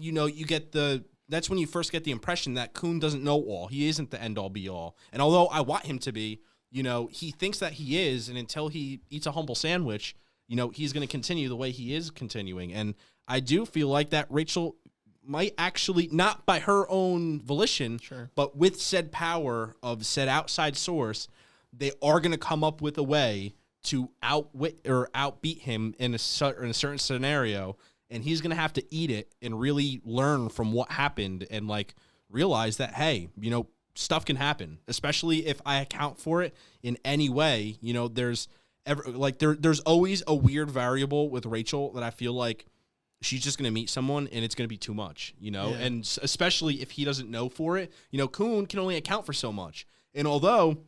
that's when you first get the impression that Kuhn doesn't know all. He isn't the end all be all. And although I want him to be, he thinks that he is. And until he eats a humble sandwich, he's going to continue the way he is continuing. And I do feel like that Rachel might actually, not by her own volition, but with said power of said outside source, they are going to come up with a way to outwit or outbeat him in a certain scenario. And he's going to have to eat it and really learn from what happened and like realize that, hey, stuff can happen, especially if I account for it in any way. There's always a weird variable with Rachel that I feel like she's just going to meet someone and it's going to be too much, and especially if he doesn't know for it, Kuhn can only account for so much. And although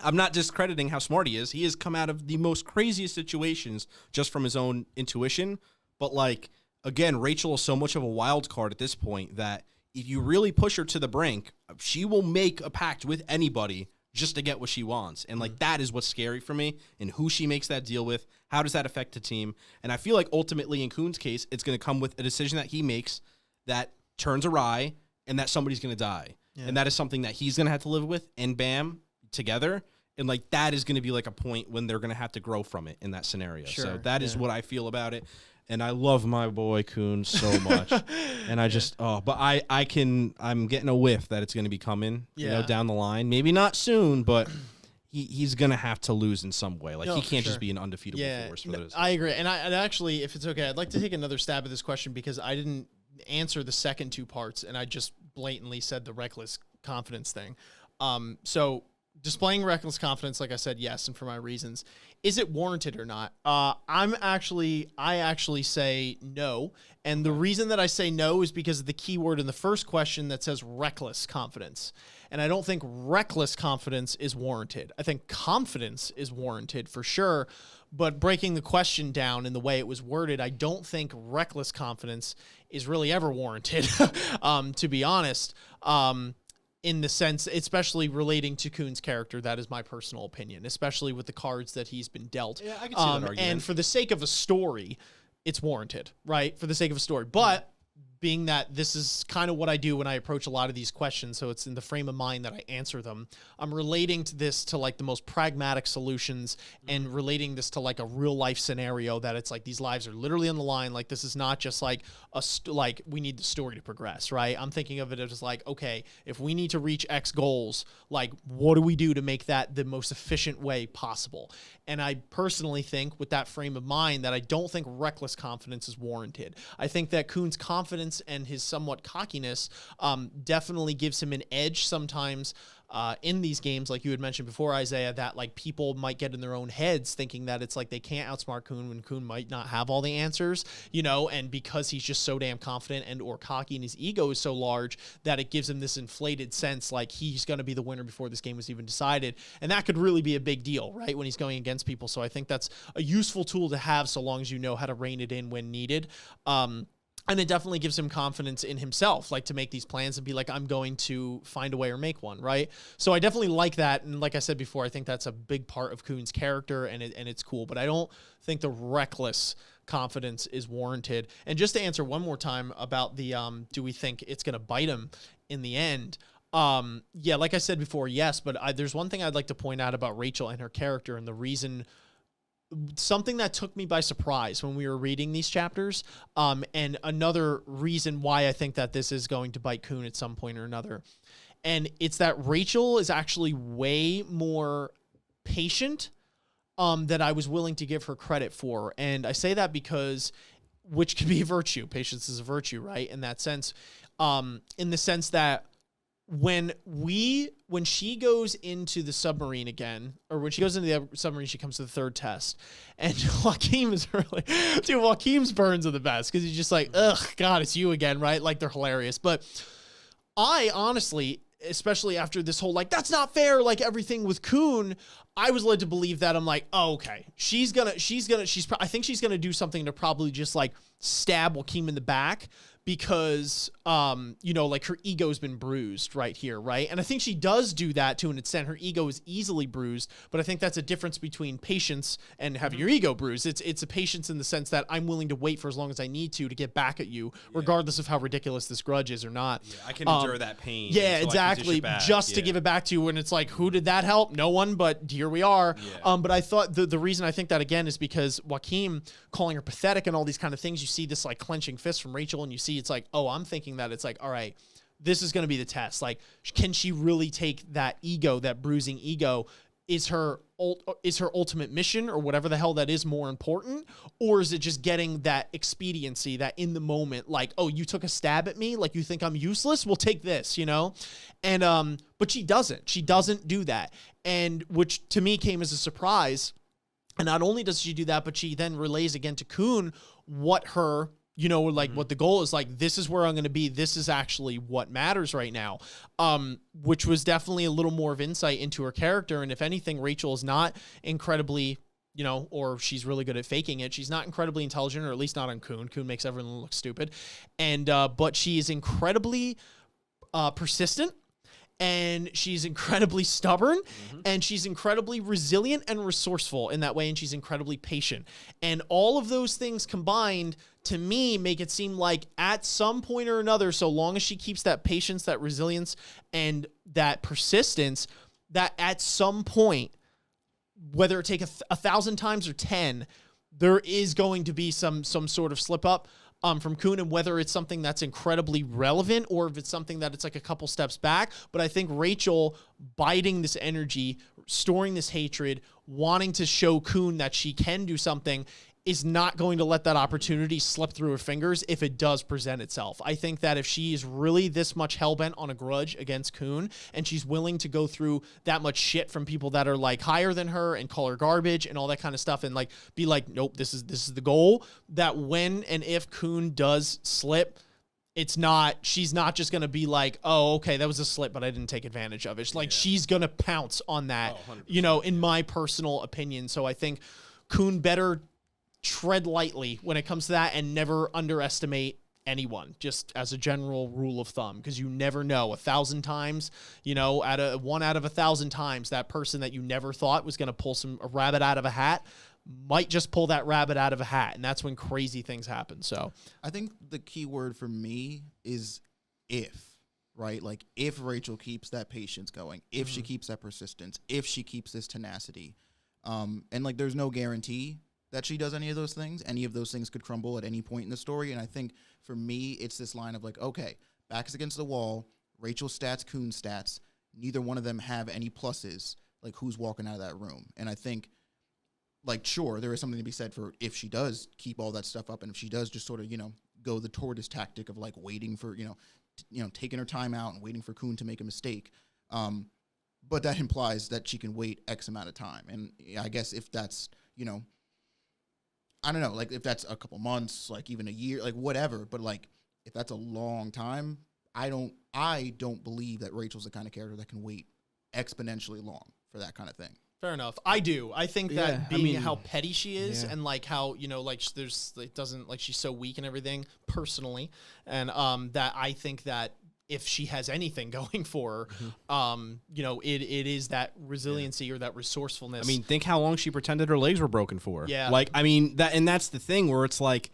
I'm not discrediting how smart he has come out of the most craziest situations just from his own intuition. But like, again, Rachel is so much of a wild card at this point that if you really push her to the brink, she will make a pact with anybody just to get what she wants. And like, that is what's scary for me, and who she makes that deal with. How does that affect the team? And I feel like ultimately in Kuhn's case, it's going to come with a decision that he makes that turns awry and that somebody's going to die. Yeah. And that is something that he's going to have to live with and Bam together. And like, that is going to be like a point when they're going to have to grow from it in that scenario. Sure. So that is what I feel about it. And I love my boy Kuhn so much. And I just, but I'm getting a whiff that it's going to be coming, down the line. Maybe not soon, but he's going to have to lose in some way. Like, he can't just be an undefeatable force for this. I agree. And I actually, if it's okay, I'd like to take another stab at this question because I didn't answer the second two parts and I just blatantly said the reckless confidence thing. So displaying reckless confidence, like I said, yes, and for my reasons. Is it warranted or not? I actually say no. And the reason that I say no is because of the key word in the first question that says reckless confidence. And I don't think reckless confidence is warranted. I think confidence is warranted for sure. But breaking the question down in the way it was worded, I don't think reckless confidence is really ever warranted, to be honest. In the sense, especially relating to Kuhn's character, that is my personal opinion, especially with the cards that he's been dealt. Yeah, I can see that argument. And for the sake of a story, it's warranted, right? For the sake of a story. But being that this is kind of what I do when I approach a lot of these questions, so it's in the frame of mind that I answer them, I'm relating to this to like the most pragmatic solutions and relating this to like a real life scenario that it's like these lives are literally on the line. Like, this is not just like like we need the story to progress, right? I'm thinking of it as like, okay, if we need to reach X goals, like what do we do to make that the most efficient way possible? And I personally think with that frame of mind that I don't think reckless confidence is warranted. I think that Kuhn's confidence and his somewhat cockiness definitely gives him an edge sometimes in these games, like you had mentioned before, Isaiah, that like people might get in their own heads thinking that it's like they can't outsmart Kuhn when Kuhn might not have all the answers, and because he's just so damn confident and or cocky and his ego is so large that it gives him this inflated sense like he's going to be the winner before this game was even decided. And that could really be a big deal, right, when he's going against people. So I think that's a useful tool to have so long as you know how to rein it in when needed. And it definitely gives him confidence in himself, like to make these plans and be like, I'm going to find a way or make one, right? So I definitely like that. And like I said before, I think that's a big part of Kuhn's character and it's cool. But I don't think the reckless confidence is warranted. And just to answer one more time about the, do we think it's going to bite him in the end? Yeah, like I said before, yes. But there's one thing I'd like to point out about Rachel and her character and the reason something that took me by surprise when we were reading these chapters, and another reason why I think that this is going to bite Kuhn at some point or another. And it's that Rachel is actually way more patient than I was willing to give her credit for. And I say that because, which can be a virtue. Patience is a virtue, right? In that sense, in the sense that when she goes into the submarine again, or when she goes into the submarine, she comes to the third test, and Joaquin is really, dude, Joaquin's burns are the best because he's just like, ugh, God, it's you again, right? Like, they're hilarious. But I honestly, especially after this whole, like, that's not fair, like everything with Kuhn, I was led to believe that. I'm like, oh, okay, I think she's gonna do something to probably just like stab Joaquin in the back, because, like her ego's been bruised right here, right? And I think she does do that to an extent. Her ego is easily bruised, but I think that's a difference between patience and having your ego bruised. It's a patience in the sense that I'm willing to wait for as long as I need to get back at you, regardless of how ridiculous this grudge is or not. Yeah, I can endure that pain. Yeah, until I can dish exactly. it back. Just to give it back to you, and it's like, who did that help? No one, but here we are. Yeah. But I thought the reason I think that again is because Joaquin calling her pathetic and all these kind of things. You see this like clenching fist from Rachel, and you see it's like, oh, I'm thinking that it's like, all right, this is going to be the test. Like, can she really take that ego, that bruising ego? Is her ultimate mission or whatever the hell that is more important? Or is it just getting that expediency, that in the moment, like, oh, you took a stab at me, like you think I'm useless? We'll take this, And, but she doesn't do that. And which to me came as a surprise. And not only does she do that, but she then relays again to Kuhn what her, what the goal is. Like, this is where I'm going to be. This is actually what matters right now. Which was definitely a little more of insight into her character. And if anything, Rachel is not incredibly, or she's really good at faking it. She's not incredibly intelligent, or at least not on Kuhn. Kuhn makes everyone look stupid. And, but she is incredibly persistent. And she's incredibly stubborn, and she's incredibly resilient and resourceful in that way, and she's incredibly patient. And all of those things combined, to me, make it seem like at some point or another, so long as she keeps that patience, that resilience, and that persistence, that at some point, whether it take 1,000 times or 10, there is going to be some sort of slip up from Kuhn, and whether it's something that's incredibly relevant or if it's something that it's like a couple steps back. But I think Rachel biding this energy, storing this hatred, wanting to show Kuhn that she can do something, is not going to let that opportunity slip through her fingers if it does present itself. I think that if she is really this much hellbent on a grudge against Kuhn, and she's willing to go through that much shit from people that are like higher than her and call her garbage and all that kind of stuff, and like be like, nope, this is the goal, that when and if Kuhn does slip, she's not just going to be like, oh, okay, that was a slip, but I didn't take advantage of it. It's like, she's going to pounce on that, in my personal opinion. So I think Kuhn better tread lightly when it comes to that, and never underestimate anyone, just as a general rule of thumb, because you never know. 1,000 times, one out of 1,000 times, that person that you never thought was going to pull a rabbit out of a hat might just pull that rabbit out of a hat, and that's when crazy things happen. So I think the key word for me is if, right? Like, if Rachel keeps that patience going, if she keeps that persistence, if she keeps this tenacity, and like, there's no guarantee that she does any of those things. Any of those things could crumble at any point in the story. And I think for me, it's this line of like, okay, backs against the wall, Rachel's stats, Kuhn's stats, neither one of them have any pluses, like who's walking out of that room. And I think, like, sure, there is something to be said for if she does keep all that stuff up, and if she does just sort of, go the tortoise tactic of like waiting for, taking her time out and waiting for Kuhn to make a mistake. But that implies that she can wait X amount of time. And I guess if that's, I don't know, like if that's a couple months, like even a year, like whatever, but like if that's a long time, I don't believe that Rachel's the kind of character that can wait exponentially long for that kind of thing. fair enough. I do. I think that how petty she is, and like how, she's so weak and everything personally. And that I think that if she has anything going for her, it is that resiliency or that resourcefulness. I mean, think how long she pretended her legs were broken for. Yeah. Like, I mean, that's the thing where it's like,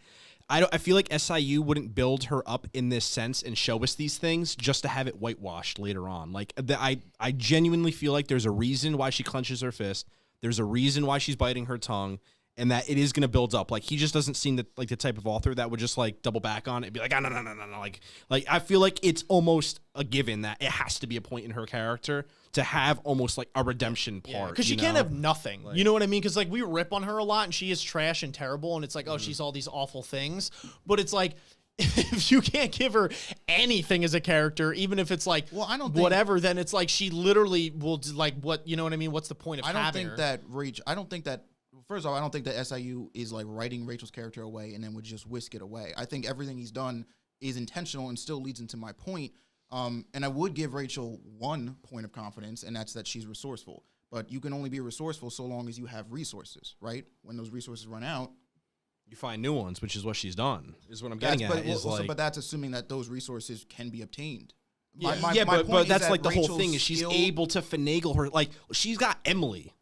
I feel like SIU wouldn't build her up in this sense and show us these things just to have it whitewashed later on. Like, I genuinely feel like there's a reason why she clenches her fist. There's a reason why she's biting her tongue. And that it is going to build up. Like, he just doesn't seem the type of author that would just like double back on it and be like, no. Like I feel like it's almost a given that it has to be a point in her character to have almost like a redemption part. Because she can't have nothing. Like, you know what I mean? Because like we rip on her a lot and she is trash and terrible. And it's like, oh, she's all these awful things. But it's like, if you can't give her anything as a character, even if it's like, well, I don't think, whatever, then it's like she literally will like what, you know what I mean? What's the point of having her? First of all, I don't think that SIU is like writing Rachel's character away and then would just whisk it away. I think everything he's done is intentional and still leads into my point. And I would give Rachel one point of confidence, and that's that she's resourceful. But you can only be resourceful so long as you have resources, right? When those resources run out, you find new ones, which is what she's done. Is what I'm getting at. But that's assuming that those resources can be obtained. But that's like the whole Rachel's thing is she's skill- able to finagle her. Like she's got Emily,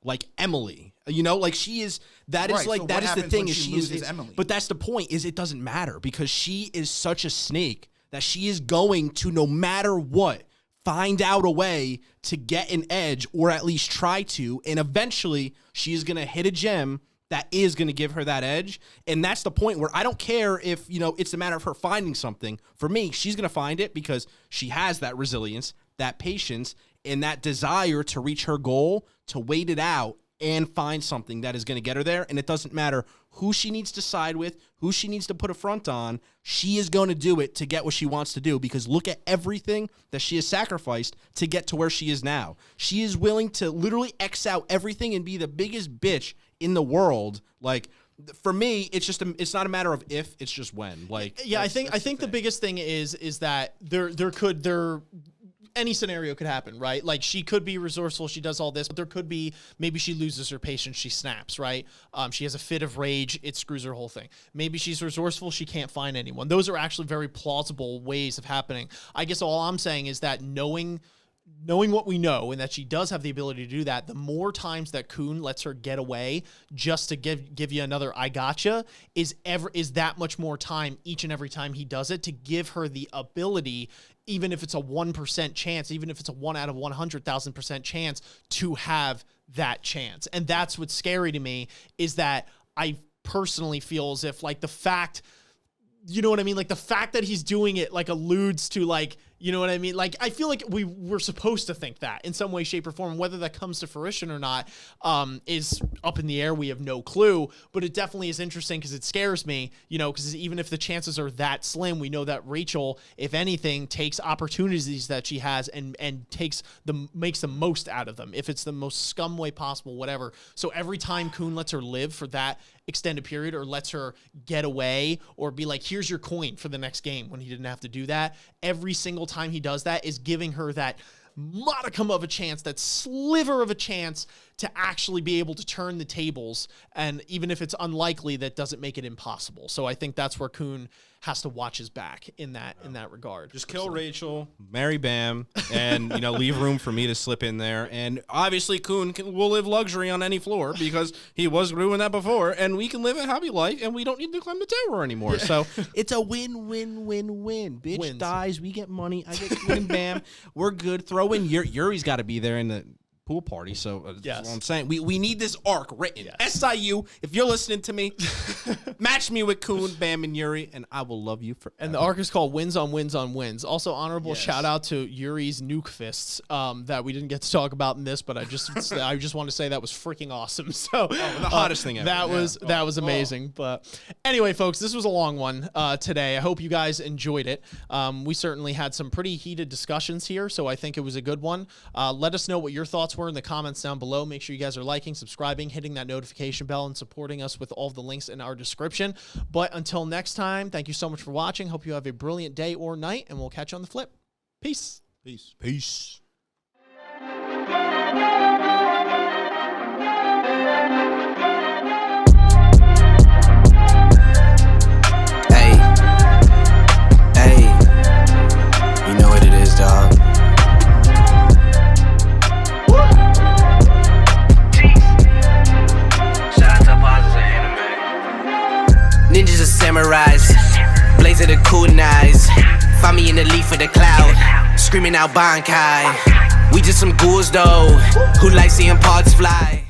you know, like she is. That is Right, like so that what is the happens thing when is she she is. loses Emily? But that's the point is it doesn't matter because she is such a snake that she is going to no matter what find out a way to get an edge or at least try to, and eventually she is gonna hit a gem that is going to give her that edge. And that's the point where I don't care if, you know, it's a matter of her finding something. For me, she's going to find it because she has that resilience, that patience, and that desire to reach her goal, to wait it out and find something that is going to get her there. And it doesn't matter who she needs to side with, who she needs to put a front on. She is going to do it to get what she wants to do because look at everything that she has sacrificed to get to where she is now. She is willing to literally X out everything and be the biggest bitch in the world. Like for me, it's just it's not a matter of if, it's just when. Like yeah, I think the biggest thing is that there any scenario could happen, right? Like she could be resourceful, she does all this, but there could be maybe she loses her patience, she snaps, right? She has a fit of rage, it screws her whole thing. Maybe she's resourceful, she can't find anyone. Those are actually very plausible ways of happening. I guess all I'm saying is that knowing what we know and that she does have the ability to do that, the more times that Kuhn lets her get away just to give you another I gotcha is that much more time each and every time he does it to give her the ability, even if it's a 1% chance, even if it's a 1 out of 100,000% chance to have that chance. And that's what's scary to me is that I personally feel as if like the fact, you know what I mean? Like the fact that he's doing it like alludes to like, you know what I mean? Like, I feel like we're supposed to think that in some way, shape, or form. Whether that comes to fruition or not is up in the air. We have no clue. But it definitely is interesting because it scares me, you know, because even if the chances are that slim, we know that Rachel, if anything, takes opportunities that she has and makes the most out of them. If it's the most scum way possible, whatever. So every time Kuhn lets her live for that extended period or lets her get away or be like, here's your coin for the next game when he didn't have to do that, every single time he does that is giving her that modicum of a chance, that sliver of a chance to actually be able to turn the tables. And even if it's unlikely, that doesn't make it impossible. So I think that's where Kuhn has to watch his back in that regard. Just kill Rachel, marry Bam, and you know leave room for me to slip in there. And obviously Kuhn will live luxury on any floor because he was doing that before, and we can live a happy life, and we don't need to climb the tower anymore. Yeah. So it's a win-win-win-win. Bitch Wins. dies, we get money. I get Kuhn and Bam. We're good. Throw in Yuri's got to be there in the pool party. So that's what I'm saying. We need this arc written. Yes. SIU, if you're listening to me, match me with Kuhn, Bam, and Yuri, and I will love you forever. And the arc is called Wins on Wins on Wins. Also, honorable shout out to Yuri's nuke fists that we didn't get to talk about in this, but I just want to say that was freaking awesome. So the hottest thing ever. That was amazing. But anyway, folks, this was a long one today. I hope you guys enjoyed it. We certainly had some pretty heated discussions here, so I think it was a good one. Let us know what your thoughts were in the comments down below. Make sure you guys are liking, subscribing, hitting that notification bell, and supporting us with all of the links in our description. But until next time, thank you so much for watching. Hope you have a brilliant day or night, and we'll catch you on the flip. Peace. Peace. Peace. Hey, you know what it is, dog. Ninjas are samurais, blaze of the kunais. Find me in the leaf of the cloud, screaming out Bankai. We just some ghouls though, who like seeing parts fly.